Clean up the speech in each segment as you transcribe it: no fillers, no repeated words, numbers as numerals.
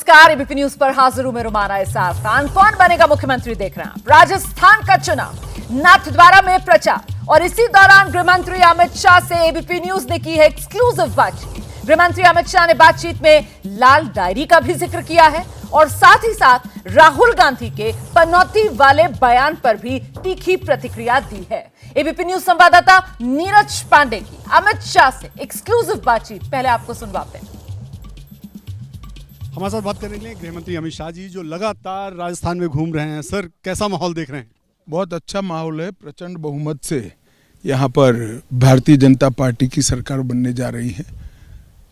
नमस्कार, ABP news पर हाजिर हूं मैं रुमाना इसार खान। कौन बनेगा मुख्यमंत्री देख रहे हैं आप। राजस्थान का चुनाव, नाथद्वारा में प्रचार और इसी दौरान गृहमंत्री अमित शाह से एबीपी न्यूज ने की है एक्सक्लूसिव बातचीत। गृहमंत्री अमित शाह ने बातचीत में लाल डायरी का भी जिक्र किया है और साथ ही साथ राहुल गांधी के पनौती वाले बयान पर भी तीखी प्रतिक्रिया दी है। एबीपी न्यूज संवाददाता नीरज पांडे की अमित शाह से एक्सक्लूसिव बातचीत पहले आपको सुनवाते हैं। हमारे साथ बात करने के लिए गृहमंत्री अमित शाह जी जो लगातार राजस्थान में घूम रहे हैं। सर, कैसा माहौल देख रहे हैं? बहुत अच्छा माहौल है। प्रचंड बहुमत से यहाँ पर भारतीय जनता पार्टी की सरकार बनने जा रही है।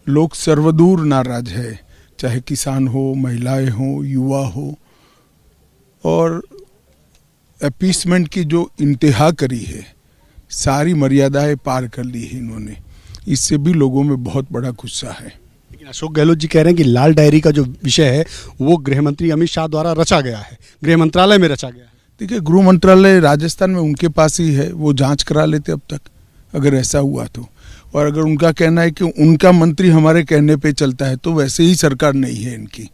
लोग सर्वदूर नाराज है, चाहे किसान हो, महिलाएं हो, युवा हो, और अपीसमेंट की जो इंतहा करी है, सारी मर्यादाएं पार कर ली है इन्होंने। इससे भी लोगों में बहुत बड़ा गुस्सा है। लेकिन अशोक गहलोत जी कह रहे हैं कि लाल डायरी का जो विषय है वो गृहमंत्री अमित शाह द्वारा रचा गया है, गृह मंत्रालय में रचा गया है। देखिए, गृह मंत्रालय राजस्थान में उनके पास ही है, वो जांच करा लेते अब तक अगर ऐसा हुआ तो। और अगर उनका कहना है कि उनका मंत्री हमारे कहने पे चलता है, तो वैसे ही सरकार नहीं है इनकी।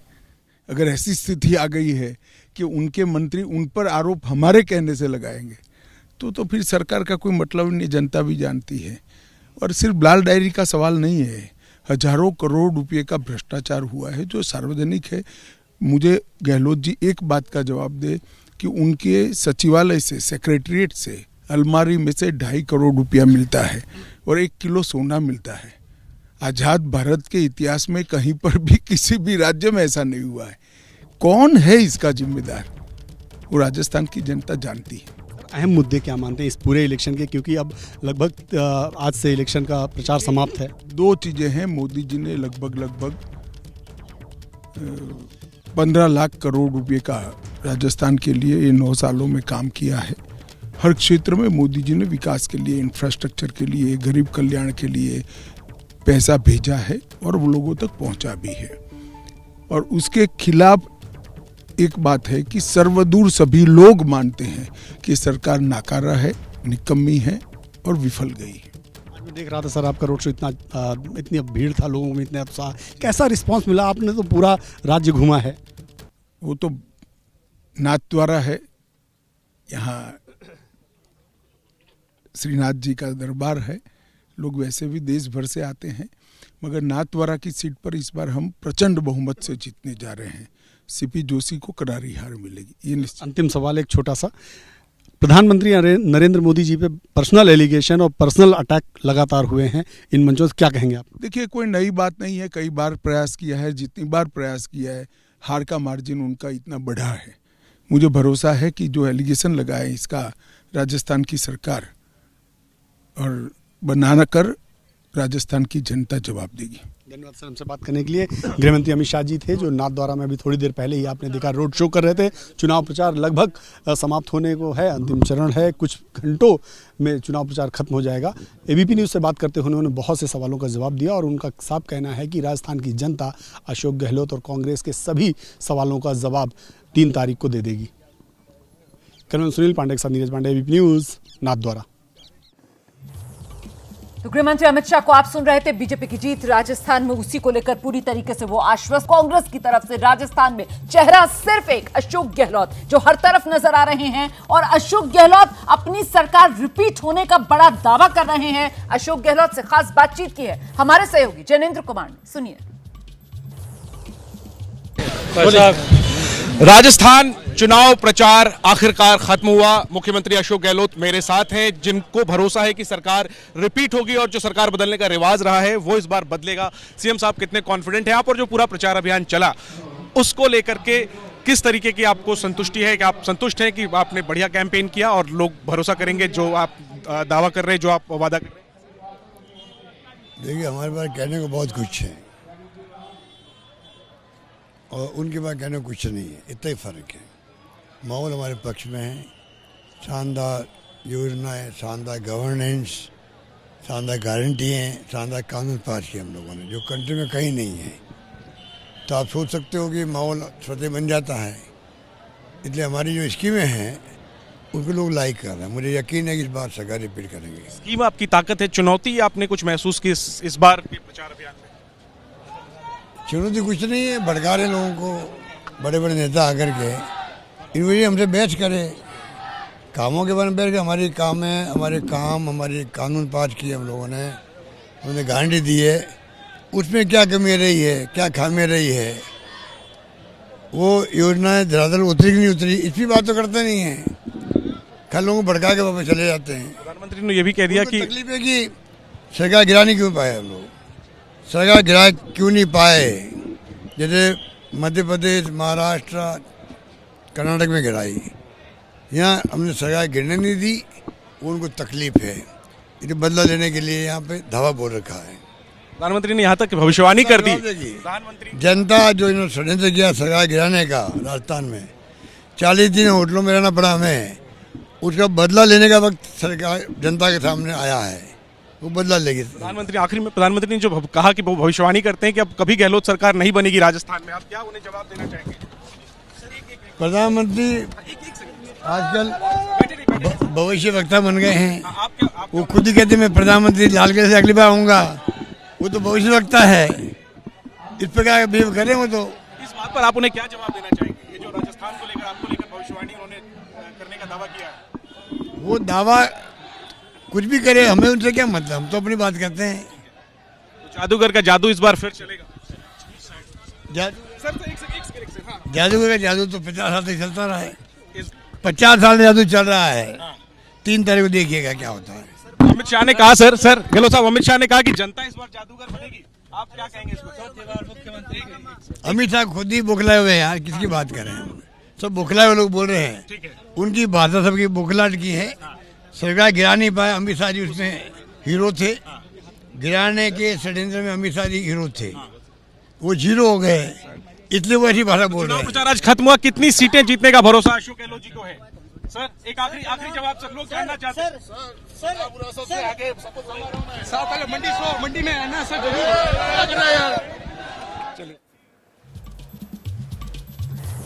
अगर ऐसी स्थिति आ गई है कि उनके मंत्री उन पर आरोप हमारे कहने से लगाएंगे, तो फिर सरकार का कोई मतलब नहीं, जनता भी जानती है। और सिर्फ लाल डायरी का सवाल नहीं है, हजारों करोड़ रुपए का भ्रष्टाचार हुआ है जो सार्वजनिक है। मुझे गहलोत जी एक बात का जवाब दे कि उनके सचिवालय से, सेक्रेटरीट से अलमारी में से 2.5 करोड़ रुपया मिलता है और 1 किलो सोना मिलता है। आजाद भारत के इतिहास में कहीं पर भी किसी भी राज्य में ऐसा नहीं हुआ है। कौन है इसका जिम्मेदार, वो राजस्थान की जनता जानती है। अहम मुद्दे क्या मानते हैं इस पूरे इलेक्शन के, क्योंकि अब लगभग आज से इलेक्शन का प्रचार समाप्त है। 2 चीजें हैं। मोदी जी ने लगभग 15 लाख करोड़ रुपए का राजस्थान के लिए ये 9 सालों में काम किया है। हर क्षेत्र में मोदी जी ने विकास के लिए, इंफ्रास्ट्रक्चर के लिए, गरीब कल्याण के लिए पैसा भेजा है और वो लोगों तक पहुंचा भी है। और उसके खिलाफ एक बात है कि सर्वदूर सभी लोग मानते हैं कि सरकार नाकारा है, निकम्मी है और विफल गई है। मैं देख रहा था सर, आपका रोड शो इतनी भीड़ था, लोगों में इतना उत्साह, कैसा रिस्पांस मिला? आपने तो पूरा राज्य घूमा है। वो तो नाथद्वारा है, यहाँ श्रीनाथ जी का दरबार है। लोग वैसे भी देश भर से आते हैं, मगर नाथद्वारा की सीट पर इस बार हम प्रचंड बहुमत से जीतने जा रहे हैं। सीपी जोशी को करारी हार मिलेगी, ये निश्चित। अंतिम सवाल एक छोटा सा, प्रधानमंत्री नरेंद्र मोदी जी पे पर्सनल एलिगेशन और पर्सनल अटैक लगातार हुए हैं इन मंचों से, क्या कहेंगे आप? देखिए, कोई नई बात नहीं है, कई बार प्रयास किया है, जितनी बार प्रयास किया है हार का मार्जिन उनका इतना बढ़ा है। मुझे भरोसा है कि जो एलिगेशन लगाए इसका राजस्थान की सरकार और बनाना कर राजस्थान की जनता जवाब देगी। धन्यवाद सर, हमसे बात करने के लिए। गृहमंत्री अमित शाह जी थे जो नाथद्वारा में अभी थोड़ी देर पहले ही आपने देखा रोड शो कर रहे थे। चुनाव प्रचार लगभग समाप्त होने को है, अंतिम चरण है, कुछ घंटों में चुनाव प्रचार खत्म हो जाएगा। एबीपी न्यूज़ से बात करते हुए उन्होंने बहुत से सवालों का जवाब दिया और उनका साफ कहना है कि राजस्थान की जनता अशोक गहलोत और कांग्रेस के सभी सवालों का जवाब 3 तारीख को दे देगी। कैमरामैन सुनील पांडे के साथ नीरज पांडे, एबीपी न्यूज़, नाथद्वारा। तो गृहमंत्री अमित शाह को आप सुन रहे थे। बीजेपी की जीत राजस्थान में, उसी को लेकर पूरी तरीके से वो आश्वस्त। कांग्रेस की तरफ से राजस्थान में चेहरा सिर्फ एक, अशोक गहलोत, जो हर तरफ नजर आ रहे हैं और अशोक गहलोत अपनी सरकार रिपीट होने का बड़ा दावा कर रहे हैं। अशोक गहलोत से खास बातचीत की है हमारे सहयोगी जैनेंद्र कुमार ने, सुनिए। राजस्थान चुनाव प्रचार आखिरकार खत्म हुआ। मुख्यमंत्री अशोक गहलोत मेरे साथ हैं, जिनको भरोसा है कि सरकार रिपीट होगी और जो सरकार बदलने का रिवाज रहा है वो इस बार बदलेगा। सीएम साहब कितने कॉन्फिडेंट हैं आप, और जो पूरा प्रचार अभियान चला उसको लेकर के किस तरीके की आपको संतुष्टि है, कि आप संतुष्ट हैं कि आपने बढ़िया कैंपेन किया और लोग भरोसा करेंगे जो आप दावा कर रहे हैं, जो आप वादा कर रहे हैं? देखिए, हमारे पास कहने को बहुत कुछ है और उनके पास कहने को कुछ नहीं है, इतना ही फर्क है। माहौल हमारे पक्ष में है, शानदार योजनाएं, शानदार गवर्नेंस, शानदार गारंटी हैं, शानदार कानून पास किए हम लोगों ने, जो कंट्री में कहीं नहीं है। तो आप सोच सकते हो कि माहौल स्वतः बन जाता है। इसलिए हमारी जो स्कीमें हैं उनको लोग लाइक कर रहे हैं। मुझे यकीन है कि इस बार सरकार रिपीट करेंगे। स्कीम आपकी ताकत है, चुनौती आपने कुछ महसूस की इस बार के प्रचार अभियान में? चुनौती कुछ नहीं है, भड़का रहे लोगों को बड़े बड़े नेता आकर के। इन वजह हमसे बहस करे, कामों के बारे में बैठ के हमारे काम है, हमारे कानून पास किए हम लोगों ने, उन्होंने गारंटी दी है, उसमें क्या कमी रही है, क्या खामी रही है, वो योजनाएं धरातल उतरी कि नहीं उतरी, इसकी बात तो करते नहीं हैं, कल लोगों को भड़का के वापस चले जाते हैं। प्रधानमंत्री ने यह भी कह दिया कि तकलीफ है कि सरकार गिरा नहीं क्यों पाए हम लोग, सरकार गिरा क्यों नहीं पाए। जैसे मध्य प्रदेश, महाराष्ट्र, कर्नाटक में गिराई, यहाँ हमने सरकार गिरने नहीं दी, उनको तकलीफ है, इसे बदला लेने के लिए यहाँ पे धावा बोल रखा है। प्रधानमंत्री ने यहाँ तक भविष्यवाणी कर दी। प्रधानमंत्री जनता जो इन्होंने षड्यंत्र किया सरकार गिराने का, राजस्थान में 40 दिन होटलों में रहना पड़ा हमें, उसका बदला लेने का वक्त सरकार जनता के सामने आया है, वो बदला लेगी। प्रधानमंत्री आखिर में प्रधानमंत्री ने जो कहा कि वो भविष्यवाणी करते हैं कि अब कभी गहलोत सरकार नहीं बनेगी राजस्थान में, आप क्या उन्हें जवाब देना चाहेंगे? प्रधानमंत्री आजकल भविष्य वक्ता बन गए हैं, वो खुद ही कहते मैं प्रधानमंत्री लाल किले से अगली बार आऊँगा, वो तो भविष्य वक्ता है, इस प्रकार बिहेव करें वो तो। इस बात पर आप उन्हें क्या जवाब देना चाहेंगे, ये जो राजस्थान को लेकर आपको लेकर भविष्यवाणी उन्होंने करने का दावा किया है? वो दावा कुछ भी करे, हमें उनसे क्या मतलब, हम तो अपनी बात करते हैं। तो जादूगर का जादू इस बार फिर चलेगा? जादूगर का जादू तो 50 साल तक चलता रहा है, 50 साल से जादू चल रहा है, 3 तारीख को देखिएगा क्या होता है। अमित शाह ने कहा सर गहलोत साहब, अमित शाह ने कहा कि जनता इस बार जादूगर बनेगी, आप क्या कहेंगे इसको? अमित शाह खुद ही बुखलाए हुए हैं यार, किसकी बात करें हम, सब बुखलाए हुए लोग बोल रहे हैं, उनकी भाषा सबकी बुखलाहट की है। सरकार गिरा नहीं पाया, अमित शाह जी उसमें हीरो थे, गिराने के षड्यंत्र में अमित शाह जी हीरो थे, वो जीरो हो गए, इसलिए वो ऐसी भाषा बोल रहे हैं। प्रचार आज खत्म हुआ, कितनी सीटें जीतने का भरोसा अशोक गहलोत जी को है? सर एक आखिरी जवाब सब लोग जानना चाहते हैं। मंडी में है ना सर, जरूर।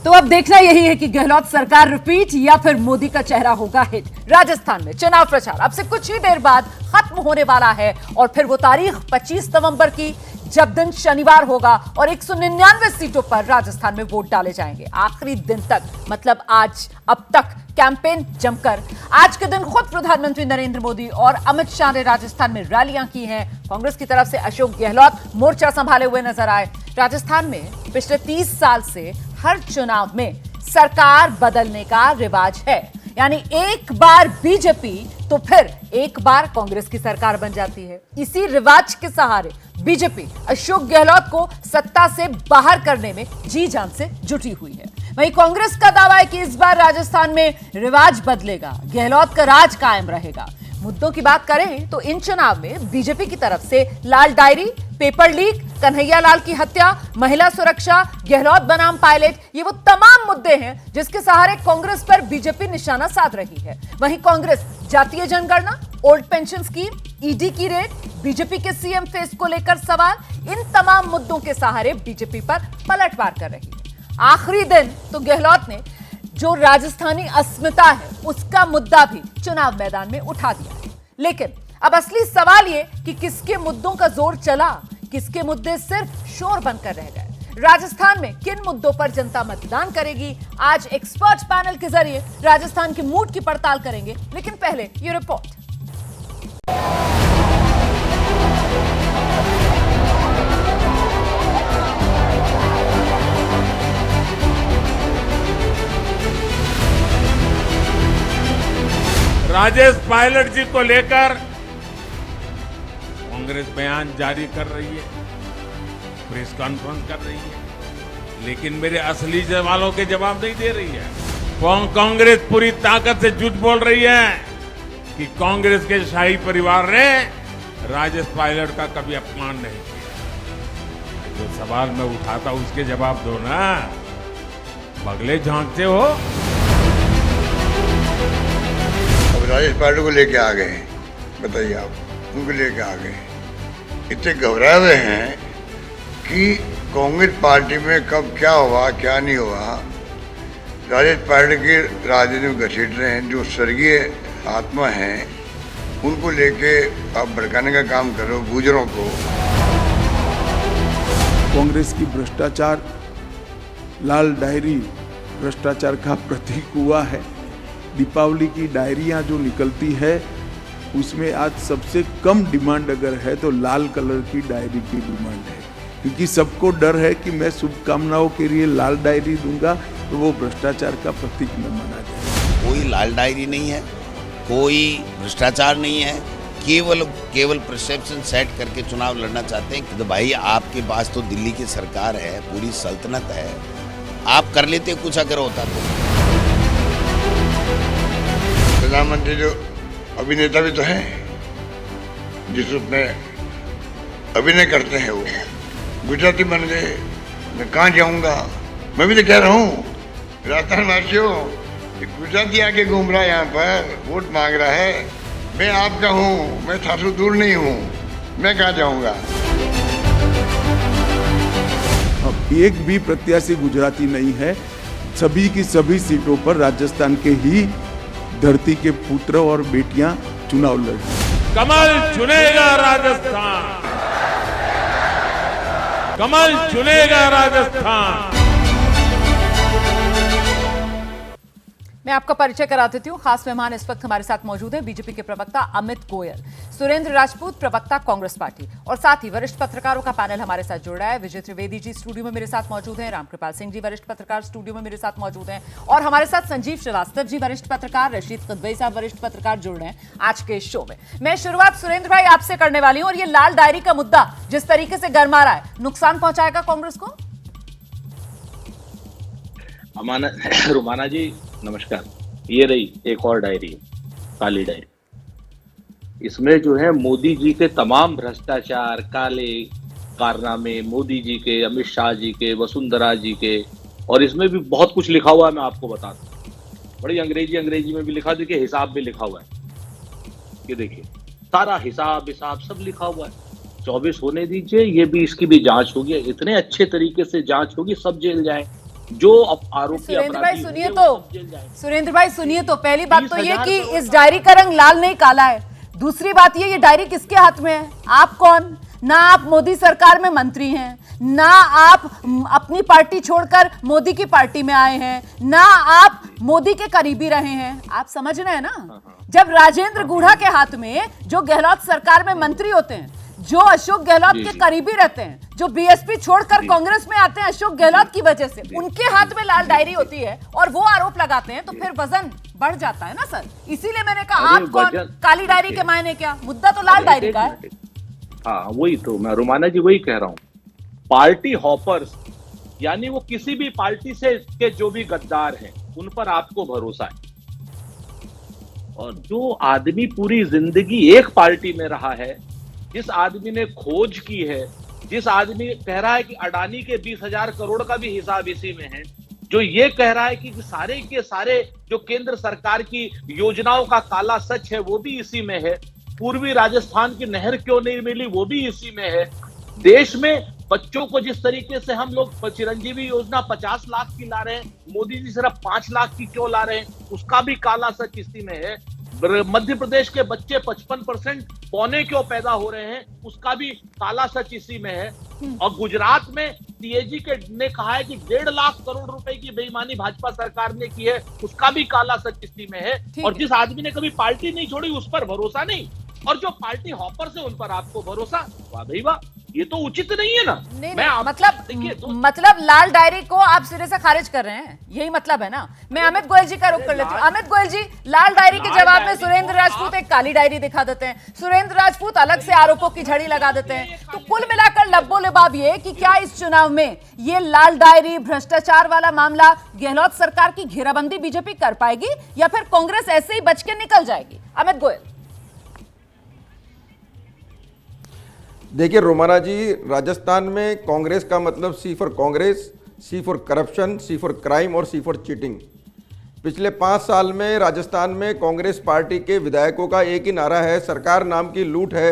तो अब देखना यही है कि गहलोत सरकार रिपीट या फिर मोदी का चेहरा होगा हिट। राजस्थान में चुनाव प्रचार अब से कुछ ही देर बाद खत्म होने वाला है और फिर वो तारीख 25 नवंबर की, जब दिन शनिवार होगा और 199 सीटों पर राजस्थान में वोट डाले जाएंगे। आखिरी दिन तक, मतलब आज, अब तक कैंपेन जमकर। आज के दिन खुद प्रधानमंत्री नरेंद्र मोदी और अमित शाह ने राजस्थान में रैलियां की हैं। कांग्रेस की तरफ से अशोक गहलोत मोर्चा संभाले हुए नजर आए। राजस्थान में पिछले 30 साल से हर चुनाव में सरकार बदलने का रिवाज है, यानी एक बार बीजेपी तो फिर एक बार कांग्रेस की सरकार बन जाती है। इसी रिवाज के सहारे बीजेपी अशोक गहलोत को सत्ता से बाहर करने में जी जान से जुटी हुई है। वहीं कांग्रेस का दावा है कि इस बार राजस्थान में रिवाज बदलेगा, गहलोत का राज कायम रहेगा। मुद्दों की बात करें तो इन चुनाव में बीजेपी की तरफ से लाल diary, paper leak, Kanhaiya Lal की हत्या, महिला सुरक्षा, गहलोत बनाम पायलट, ये वो तमाम मुद्दे हैं जिसके सहारे कांग्रेस पर बीजेपी निशाना साध रही है। वहीं कांग्रेस जातीय जनगणना, ओल्ड पेंशन स्कीम, ईडी की रेड, बीजेपी के सीएम फेस को लेकर सवाल, इन तमाम मुद्दों के सहारे बीजेपी पर पलटवार कर रही है। आखिरी दिन तो गहलोत ने जो राजस्थानी अस्मिता है उसका मुद्दा भी चुनाव मैदान में उठा दिया है। लेकिन अब असली सवाल ये कि किसके मुद्दों का जोर चला, किसके मुद्दे सिर्फ शोर बनकर रह गए। राजस्थान में किन मुद्दों पर जनता मतदान करेगी, आज एक्सपर्ट पैनल के जरिए राजस्थान के मूड की पड़ताल करेंगे। लेकिन पहले ये रिपोर्ट। राजेश पायलट जी को लेकर कांग्रेस बयान जारी कर रही है, प्रेस कॉन्फ्रेंस कर रही है, लेकिन मेरे असली सवालों के जवाब नहीं दे रही है। कांग्रेस पूरी ताकत से झूठ बोल रही है कि कांग्रेस के शाही परिवार ने राजेश पायलट का कभी अपमान नहीं किया। जो सवाल मैं उठाता हूं उसके जवाब दो ना, बगले झांकते हो। राजेश पायलट को लेके आ गए, बताइए आप, उनको लेके आ गए, इतने घबराए हुए हैं कि कांग्रेस पार्टी में कब क्या हुआ क्या नहीं हुआ। राजेश पायलट की राजनीति में घसीट रहे हैं, जो स्वर्गीय आत्मा हैं उनको लेके आप भड़काने का काम करो, गुजरों को। कांग्रेस की भ्रष्टाचार लाल डायरी भ्रष्टाचार का प्रतीक हुआ है। दीपावली की डायरियां जो निकलती है उसमें आज सबसे कम डिमांड अगर है तो लाल कलर की डायरी की डिमांड है, क्योंकि सबको डर है कि मैं शुभकामनाओं के लिए लाल डायरी दूंगा तो वो भ्रष्टाचार का प्रतीक न माना जाए। कोई लाल डायरी नहीं है, कोई भ्रष्टाचार नहीं है, केवल परसेप्शन सेट करके चुनाव लड़ना चाहते हैं कि तो भाई आपके पास तो दिल्ली की सरकार है, पूरी सल्तनत है, आप कर लेते कुछ अगर होता तो। प्रधानमंत्री जो अभिनेता भी तो हैं, जिस उसमें अभिनय करते हैं, वो गुजराती बन गए। मैं कहाँ जाऊँगा, मैं भी तो कह रहा हूँ राजस्थान वासियों, गुजराती आके घूम रहा है यहाँ पर, वोट मांग रहा है। मैं आपका हूँ, मैं थासु दूर नहीं हूँ, मैं कहाँ जाऊँगा। अब एक भी प्रत्याशी गुजराती नहीं है, सभी की सभी सीटों पर राजस्थान के ही धरती के पुत्र और बेटियां चुनाव लड़ रही हैं। कमल चुनेगा राजस्थान, कमल चुनेगा राजस्थान। मैं आपका परिचय करा देती हूँ। खास मेहमान इस वक्त हमारे साथ मौजूद हैं बीजेपी के प्रवक्ता अमित गोयल, सुरेंद्र राजपूत प्रवक्ता कांग्रेस पार्टी, और साथ ही वरिष्ठ पत्रकारों का पैनल हमारे साथ जुड़ रहा है। विजय त्रिवेदी जी स्टूडियो में मेरे साथ मौजूद हैं, रामकृपाल सिंह जी वरिष्ठ पत्रकार स्टूडियो में मेरे साथ मौजूद हैं, और हमारे साथ संजीव श्रीवास्तव जी वरिष्ठ पत्रकार, रशीद कदवई साहब वरिष्ठ पत्रकार जुड़ रहे हैं आज के शो में। मैं शुरुआत सुरेंद्र भाई आपसे करने वाली हूँ, और ये लाल डायरी का मुद्दा जिस तरीके से गरमा रहा है, नुकसान पहुंचाएगा कांग्रेस को? रुमाना जी नमस्कार। ये रही एक और डायरी, काली डायरी। इसमें जो है मोदी जी के तमाम भ्रष्टाचार, काले कारनामे, मोदी जी के, अमित शाह जी के, वसुंधरा जी के, और इसमें भी बहुत कुछ लिखा हुआ है। मैं आपको बताता हूँ, बड़ी अंग्रेजी में भी लिखा, देखिए हिसाब भी लिखा हुआ है। ये देखिए सारा हिसाब सब लिखा हुआ है। 24 होने दीजिए, ये भी इसकी भी जांच होगी, इतने अच्छे तरीके से जांच होगी, सब जेल जाए जो आरोपी। सुरेंद्र भाई सुनिए तो पहली बात तो ये कि इस डायरी का रंग लाल नहीं काला है। दूसरी बात ये डायरी किसके हाथ में है? आप कौन? ना आप मोदी सरकार में मंत्री हैं, ना आप अपनी पार्टी छोड़कर मोदी की पार्टी में आए हैं, ना आप मोदी के करीबी रहे हैं। आप समझ रहे हैं ना? जब राजेंद्र गुढ़ा के हाथ में, जो गहलोत सरकार में मंत्री होते हैं, जो अशोक गहलोत के करीबी रहते हैं, जो बीएसपी छोड़कर कांग्रेस में आते हैं अशोक गहलोत की वजह से, उनके हाथ में लाल डायरी होती है और वो आरोप लगाते हैं, तो फिर वजन बढ़ जाता है ना सर। इसीलिए मैंने कहा आप कौन, काली डायरी के मायने क्या? मुद्दा तो लाल डायरी का है। हाँ वही तो मैं रुमाना जी वही कह रहा हूँ। पार्टी हॉपर्स, यानी वो किसी भी पार्टी से के जो भी गद्दार हैं उन पर आपको भरोसा है, और जो आदमी पूरी जिंदगी एक पार्टी में रहा है, जिस आदमी ने खोज की है, जिस आदमी कह रहा है कि अडानी के 20,000 करोड़ का भी हिसाब इसी में है, जो ये कह रहा है कि सारे के सारे जो केंद्र सरकार की योजनाओं का काला सच है वो भी इसी में है, पूर्वी राजस्थान की नहर क्यों नहीं मिली वो भी इसी में है, देश में बच्चों को जिस तरीके से हम लोग चिरंजीवी योजना 50 लाख की ला रहे हैं, मोदी जी सिर्फ 5 लाख की क्यों ला रहे हैं, उसका भी काला सच इसी में है। मध्य प्रदेश के बच्चे 55% पौने क्यों पैदा हो रहे हैं, उसका भी काला सच इसी में है। और गुजरात में सीएजी ने कहा है कि 1.5 लाख करोड़ रुपए की बेईमानी भाजपा सरकार ने की है, उसका भी काला सच इसी में है। और जिस आदमी ने कभी पार्टी नहीं छोड़ी उस पर भरोसा नहीं, और जो पार्टी हॉपर से उन पर आपको भरोसा, वाह भाई वाह, ये तो उचित नहीं है ना। मतलब लाल डायरी को आप सिरे से खारिज कर रहे हैं, यही मतलब है ना। मैं अमित गोयल जी का रुख कर लेती हूँ। अमित गोयल जी, लाल डायरी के जवाब में सुरेंद्र राजपूत एक काली डायरी दिखा देते हैं, सुरेंद्र राजपूत अलग से आरोपों की झड़ी लगा देते हैं। तो कुल मिलाकर लब्बो लिबाब ये कि क्या इस चुनाव में ये लाल डायरी, भ्रष्टाचार वाला मामला, गहलोत सरकार की घेराबंदी बीजेपी कर पाएगी, या फिर कांग्रेस ऐसे ही बच के निकल जाएगी? अमित गोयल। देखिए रोमाना जी, राजस्थान में कांग्रेस का मतलब C for Congress, C for corruption, C for crime और सी फॉर चीटिंग। पिछले 5 साल में राजस्थान में कांग्रेस पार्टी के विधायकों का एक ही नारा है, सरकार नाम की लूट है,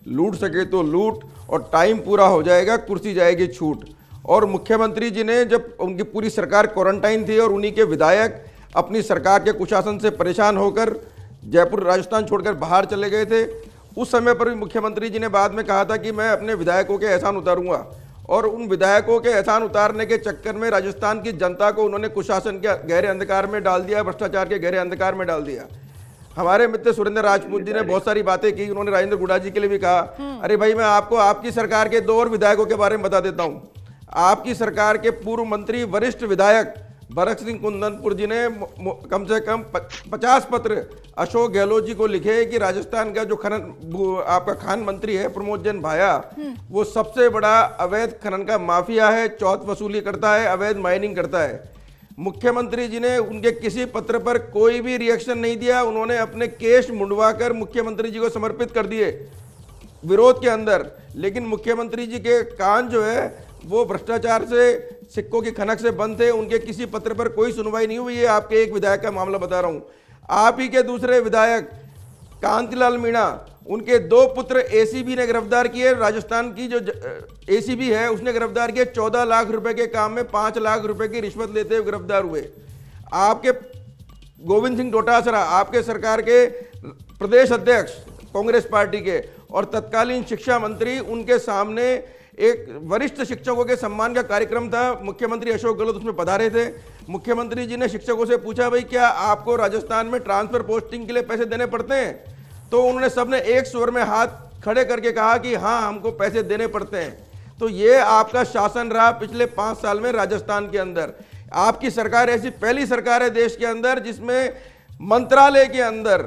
लूट सके तो लूट, और टाइम पूरा हो जाएगा कुर्सी जाएगी छूट। और मुख्यमंत्री जी ने, जब उनकी पूरी सरकार क्वारंटाइन थी और उन्हीं के विधायक अपनी सरकार के कुशासन से परेशान होकर जयपुर राजस्थान छोड़कर बाहर चले गए थे, उस समय पर भी मुख्यमंत्री जी ने बाद में कहा था कि मैं अपने विधायकों के एहसान उतारूंगा, और उन विधायकों के एहसान उतारने के चक्कर में राजस्थान की जनता को उन्होंने कुशासन के गहरे अंधकार में डाल दिया, भ्रष्टाचार के गहरे अंधकार में डाल दिया। हमारे मित्र सुरेंद्र राजपूत जी ने बहुत सारी बातें की, उन्होंने राजेंद्र गुड़ा जी के लिए भी कहा। अरे भाई, मैं आपको आपकी सरकार के 2 और विधायकों के बारे में बता देता हूं। आपकी सरकार के पूर्व मंत्री वरिष्ठ विधायक भरत सिंह कुंदनपुर जी ने कम से कम 50 पत्र अशोक गहलोत जी को लिखे कि राजस्थान का जो आपका खान मंत्री है प्रमोद जैन भाया, वो सबसे बड़ा अवैध खनन का माफिया है, चौथ वसूली करता है, अवैध माइनिंग करता है। मुख्यमंत्री जी ने उनके किसी पत्र पर कोई भी रिएक्शन नहीं दिया। उन्होंने अपने केस मुंडवाकर मुख्यमंत्री जी को समर्पित कर दिए विरोध के अंदर। लेकिन मुख्यमंत्री जी के कान जो है वो भ्रष्टाचार से, सिक्कों की खनक से बंद थे। उनके किसी पत्र पर कोई सुनवाई नहीं हुई है। आपके एक विधायक का मामला बता रहा हूं। आप ही के दूसरे विधायक कांतिलाल मीणा, उनके 2 पुत्र एसीबी ने गिरफ्तार किए। राजस्थान की जो एसीबी है उसने गिरफ्तार किए। 14 लाख रुपए के काम में 5 लाख रुपए की रिश्वत लेते हुए गिरफ्तार हुए। आपके गोविंद सिंह डोटासरा, आपके सरकार के प्रदेश अध्यक्ष कांग्रेस पार्टी के और तत्कालीन शिक्षा मंत्री, उनके सामने एक वरिष्ठ शिक्षकों के सम्मान का कार्यक्रम था। मुख्यमंत्री अशोक गहलोत उसमें पधारे थे। मुख्यमंत्री जी ने शिक्षकों से पूछा, भाई क्या आपको राजस्थान में ट्रांसफर पोस्टिंग के लिए पैसे देने पड़ते हैं? तो उन्होंने सबने एक स्वर में हाथ खड़े करके कहा कि हाँ, हमको पैसे देने पड़ते हैं। तो ये आपका शासन रहा पिछले 5 साल में राजस्थान के अंदर। आपकी सरकार ऐसी पहली सरकार है देश के अंदर जिसमें मंत्रालय के अंदर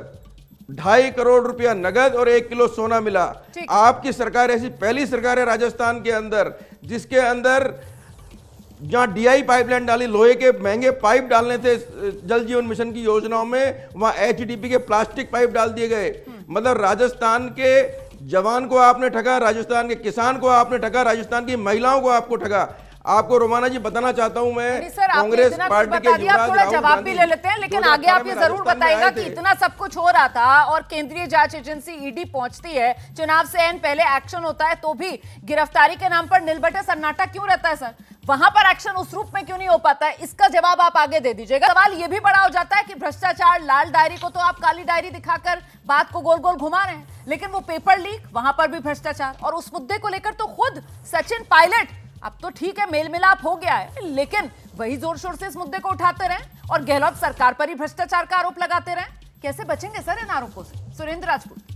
2.5 करोड़ रुपया नगद और 1 किलो सोना मिला। आपकी सरकार ऐसी पहली सरकार है राजस्थान के अंदर जिसके अंदर जहां डीआई पाइपलाइन डाली, लोहे के महंगे पाइप डालने थे जल जीवन मिशन की योजनाओं में, वहां एचडीपी के प्लास्टिक पाइप डाल दिए गए। मतलब राजस्थान के जवान को आपने ठगा, राजस्थान के किसान को आपने ठगा, राजस्थान की महिलाओं को आपको ठगा। आपको रोमाना जी बताना चाहता हूं मैं, कांग्रेस पार्टी के युवराज थोड़ा जवाब भी ले लेते हैं, लेकिन आगे आप ये जरूर बताइएगा कि इतना सब कुछ हो रहा था और केंद्रीय जांच एजेंसी ईडी पहुंचती है, चुनाव से एन पहले एक्शन होता है, तो भी गिरफ्तारी के नाम पर नीलबटे सन्नाटा क्यों रहता है सर? वहां पर एक्शन उस रूप में क्यों नहीं हो पाता है? इसका जवाब आप आगे दे दीजिएगा। सवाल ये भी बड़ा हो जाता है कि भ्रष्टाचार, लाल डायरी को तो आप काली डायरी दिखाकर बात को गोल गोल घुमा रहे हैं, लेकिन वो पेपर लीक, वहां पर भी भ्रष्टाचार। और उस मुद्दे को लेकर तो खुद सचिन पायलट, अब तो ठीक है मेल मिलाप हो गया है, लेकिन वही जोर शोर से इस मुद्दे को उठाते रहे और गहलोत सरकार पर ही भ्रष्टाचार का आरोप लगाते रहे। कैसे बचेंगे सर इन आरोपों से? सुरेंद्र राजपूत।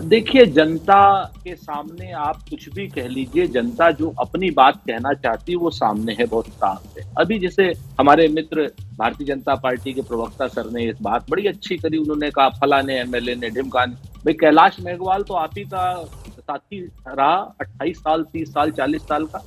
देखिए, जनता के सामने आप कुछ भी कह लीजिए, जनता जो अपनी बात कहना चाहती है वो सामने है, बहुत साफ है। अभी जैसे हमारे मित्र भारतीय जनता पार्टी के प्रवक्ता सर ने इस बात बड़ी अच्छी करी, उन्होंने कहा फलाने एमएलए ने ढिमकाने। भाई कैलाश मेघवाल तो आप ही का साथी रहा, 28 साल, 30 साल, 40 साल का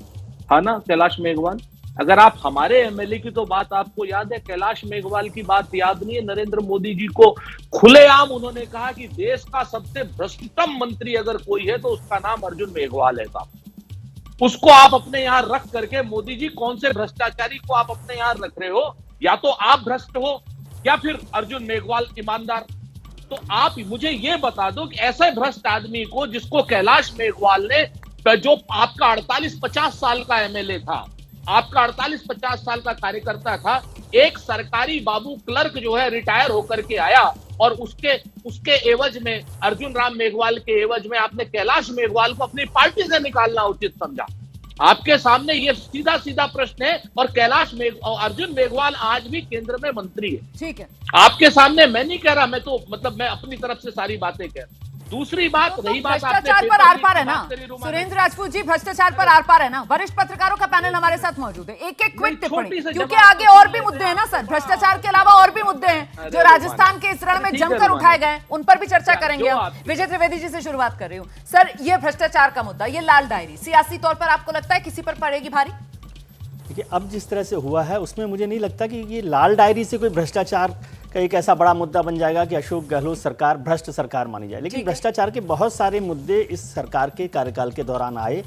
था ना कैलाश मेघवाल। अगर आप हमारे एमएलए की तो बात आपको याद है, कैलाश मेघवाल की बात याद नहीं है? नरेंद्र मोदी जी को खुलेआम उन्होंने कहा कि देश का सबसे भ्रष्टतम मंत्री अगर कोई है तो उसका नाम अर्जुन मेघवाल है साहब। उसको आप अपने यहां रख करके, मोदी जी कौन से भ्रष्टाचारी को आप अपने यहां रख रहे हो? या तो आप भ्रष्ट हो या फिर अर्जुन मेघवाल ईमानदार। तो आप मुझे ये बता दो कि ऐसे भ्रष्ट आदमी को, जिसको कैलाश मेघवाल ने, जो आपका 48-50 साल का एमएलए था, आपका 48-50 साल का कार्यकर्ता था, एक सरकारी बाबू क्लर्क जो है रिटायर होकर के आया और उसके एवज में, अर्जुन राम मेघवाल के एवज में आपने कैलाश मेघवाल को अपनी पार्टी से निकालना उचित समझा। आपके सामने ये सीधा सीधा प्रश्न है। और अर्जुन मेघवाल आज भी केंद्र में मंत्री है, ठीक है, आपके सामने। मैं नहीं कह रहा, मैं तो मतलब मैं अपनी तरफ से सारी बातें कह रहा हूं। दूसरी बात, रही बात भ्रष्टाचार पर आर पार है ना सुरेंद्र राजपूत जी, भ्रष्टाचार पर आर पार है ना। वरिष्ठ पत्रकारों का पैनल हमारे साथ मौजूद है, एक एक क्विक टिप्पणी, क्योंकि आगे और भी मुद्दे हैं ना सर, भ्रष्टाचार के अलावा और भी मुद्दे हैं जो राजस्थान के इस रण में जमकर उठाए गए, उन पर भी चर्चा करेंगे हम। विजय त्रिवेदी जी से शुरुआत कर रही हूँ सर, ये भ्रष्टाचार का मुद्दा, ये लाल डायरी सियासी तौर पर आपको लगता है किसी पर पड़ेगी भारी? देखिए, अब जिस तरह से हुआ है उसमें मुझे नहीं लगता कि ये लाल डायरी से कोई भ्रष्टाचार का एक ऐसा बड़ा मुद्दा बन जाएगा कि अशोक गहलोत सरकार भ्रष्ट सरकार मानी जाए। लेकिन भ्रष्टाचार के बहुत सारे मुद्दे इस सरकार के कार्यकाल के दौरान आए,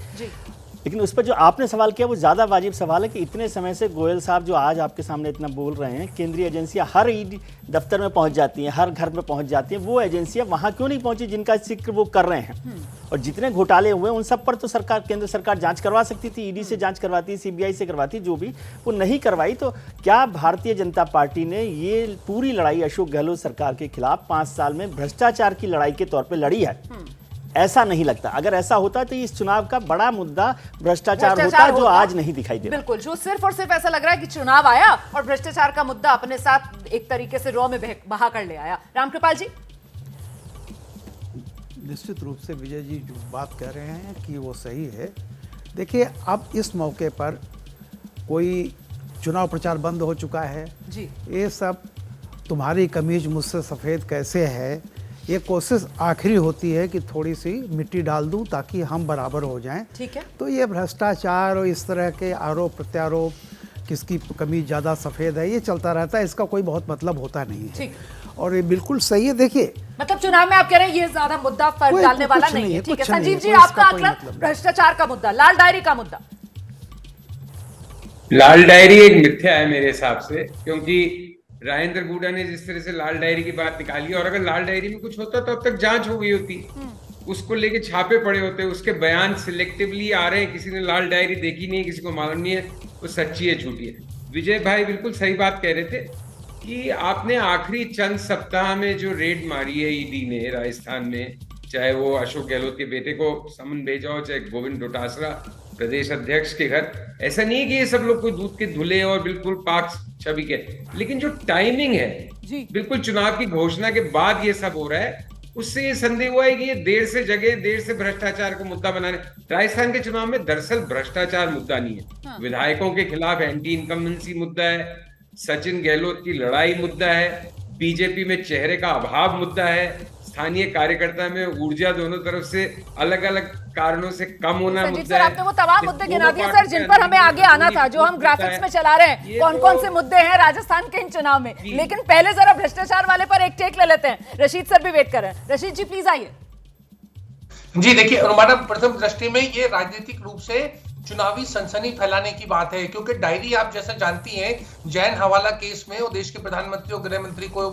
लेकिन उस पर जो आपने सवाल किया वो ज़्यादा वाजिब सवाल है कि इतने समय से गोयल साहब जो आज आपके सामने इतना बोल रहे हैं, केंद्रीय एजेंसियां हर ईडी दफ्तर में पहुंच जाती हैं, हर घर में पहुंच जाती हैं, वो एजेंसियां वहां क्यों नहीं पहुंची जिनका जिक्र वो कर रहे हैं? और जितने घोटाले हुए उन सब पर तो सरकार, केंद्र सरकार जांच करवा सकती थी, ईडी से जांच करवाती, सीबीआई से करवाती, जो भी वो नहीं करवाई। तो क्या भारतीय जनता पार्टी ने ये पूरी लड़ाई अशोक गहलोत सरकार के खिलाफ 5 साल में भ्रष्टाचार की लड़ाई के तौर पर लड़ी है? ऐसा नहीं लगता। अगर ऐसा होता तो इस चुनाव का बड़ा मुद्दा भ्रष्टाचार होता, जो आज नहीं दिखाई दे रहा। बिल्कुल, जो सिर्फ और सिर्फ ऐसा लग रहा है कि चुनाव आया और भ्रष्टाचार का मुद्दा अपने साथ एक तरीके से रॉ में बहा कर ले आया। रामकृपाल जी। निश्चित रूप से विजय जी जो बात कह रहे हैं कि वो सही है। देखिए, अब इस मौके पर कोई चुनाव प्रचार बंद हो चुका है जी। ये सब तुम्हारी कमीज मुझसे सफ़ेद कैसे है, ये कोशिश आखिरी होती है कि थोड़ी सी मिट्टी डाल दूं ताकि हम बराबर हो जाएं। ठीक है। तो ये भ्रष्टाचार और इस तरह के आरोप प्रत्यारोप, किसकी कमीज ज़्यादा सफ़ेद है, ये चलता रहता है, इसका कोई बहुत मतलब होता नहीं है। ठीक। और ये बिल्कुल सही है। देखिए, मतलब चुनाव में आप कह रहे हैं ये ज्यादा मुद्दा फर्क डालने वाला नहीं है। ठीक है संजीव जी, आपका आकलन भ्रष्टाचार का मुद्दा, लाल डायरी का मुद्दा। लाल डायरी एक मिथ्या है मेरे हिसाब से, क्योंकि राजेंद्र गुडा ने जिस तरह से लाल डायरी की बात निकाली, और अगर लाल डायरी में कुछ होता तो अब तक जांच हो गई होती, उसको लेके छापे पड़े होते, उसके बयान सिलेक्टिवली आ रहे हैं, किसी ने लाल डायरी देखी नहीं, किसी को मालूम नहीं है वो सच्ची है झूठी है। विजय भाई बिल्कुल सही बात कह रहे थे कि आपने आखिरी चंद सप्ताह में जो रेड मारी है ईडी ने राजस्थान में, चाहे वो अशोक गहलोत के बेटे को समन भेजा हो, चाहे गोविंद डोटासरा प्रदेश अध्यक्ष के घर, ऐसा नहीं है कि ये सब लोग कोई दूध के धुले और बिल्कुल पाक छवि के, लेकिन जो टाइमिंग है बिल्कुल चुनाव की घोषणा के बाद ये सब हो रहा है, उससे ये संदेह हुआ है कि ये देर से जगह, देर से भ्रष्टाचार को मुद्दा बनाने। राजस्थान के चुनाव में दरअसल भ्रष्टाचार मुद्दा नहीं है, विधायकों के खिलाफ एंटी इनकम्बेंसी मुद्दा है, सचिन गहलोत की लड़ाई मुद्दा है, बीजेपी में चेहरे का अभाव मुद्दा है, स्थानीय कार्यकर्ता में ऊर्जा दोनों तरफ से अलग अलग कारणों से कम होना मुद्दा है। आपने वो तमाम मुद्दे गिना दिए सर, जिन पर हमें आगे आना था, जो हम ग्राफिक्स में चला रहे हैं, कौन कौन से मुद्दे हैं राजस्थान के इन चुनाव में। लेकिन पहले जरा भ्रष्टाचार वाले पर एक टेक ले लेते हैं। रशीद सर भी वेट कर रहे हैं। रशीद जी प्लीज आइए। जी देखिए, अनुमाना प्रथम दृष्टि में ये राजनीतिक रूप से चुनावी सनसनी फैलाने की बात है, क्योंकि डायरी आप जैसा जानती हैं, जैन हवाला केस में वो देश के प्रधानमंत्री और गृह मंत्री को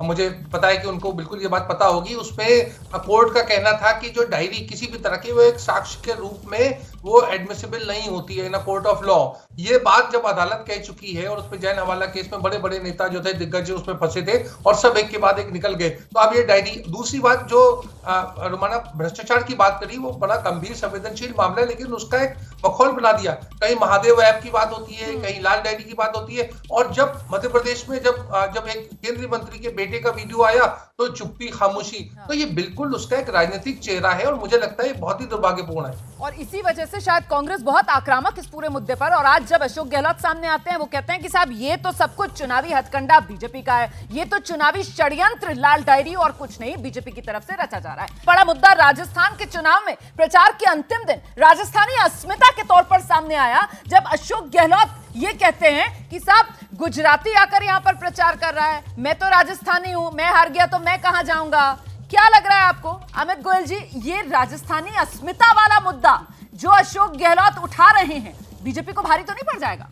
मुझे पता है कि उनको बिल्कुल ये बात पता होगी, उसमें कोर्ट का कहना था कि जो डायरी किसी भी तरह की वो एक साक्ष्य के रूप में वो एडमिसिबल नहीं होती है इन कोर्ट ऑफ लॉ। ये बात जब अदालत कह चुकी है, और उसमें जैन हवाला केस में बड़े बड़े नेता जो थे, दिग्गज उसमें फंसे थे, और सब एक के बाद एक निकल गए, तो अब ये डायरी। दूसरी बात जो रुमाना भ्रष्टाचार की बात करी, वो बड़ा गंभीर संवेदनशील मामला है, लेकिन उसका एक मखौल बना दिया। कहीं महादेव ऐप की बात होती है, कहीं लाल डायरी की बात होती है, और जब मध्य प्रदेश में जब एक केंद्रीय मंत्री के बेटे का वीडियो आया तो चुप्पी खामोशी। तो ये बिल्कुल उसका एक राजनीतिक चेहरा है, और मुझे लगता है बहुत ही दुर्भाग्यपूर्ण है। और इसी वजह से शायद कांग्रेस बहुत आक्रामक इस पूरे मुद्दे पर। और आज जब अशोक गहलोत सामने आते हैं, वो कहते हैं कि साहब ये तो सब कुछ चुनावी हथकंडा बीजेपी का है, ये तो चुनावी षड्यंत्र लाल डायरी और कुछ नहीं बीजेपी की तरफ से रचा जा रहा है। बड़ा मुद्दा राजस्थान के चुनाव में प्रचार के अंतिम दिन राजस्थानी अस्मिता के तौर पर सामने आया, जब अशोक गहलोत ये कहते हैं कि साहब गुजराती आकर यहां पर प्रचार कर रहा है, मैं तो राजस्थानी हूं, मैं हार गया तो मैं कहां जाऊंगा। क्या लग रहा है आपको अमित गोयल जी, ये राजस्थानी अस्मिता वाला मुद्दा जो अशोक गहलोत उठा रहे हैं, बीजेपी को भारी तो नहीं पड़ जाएगा?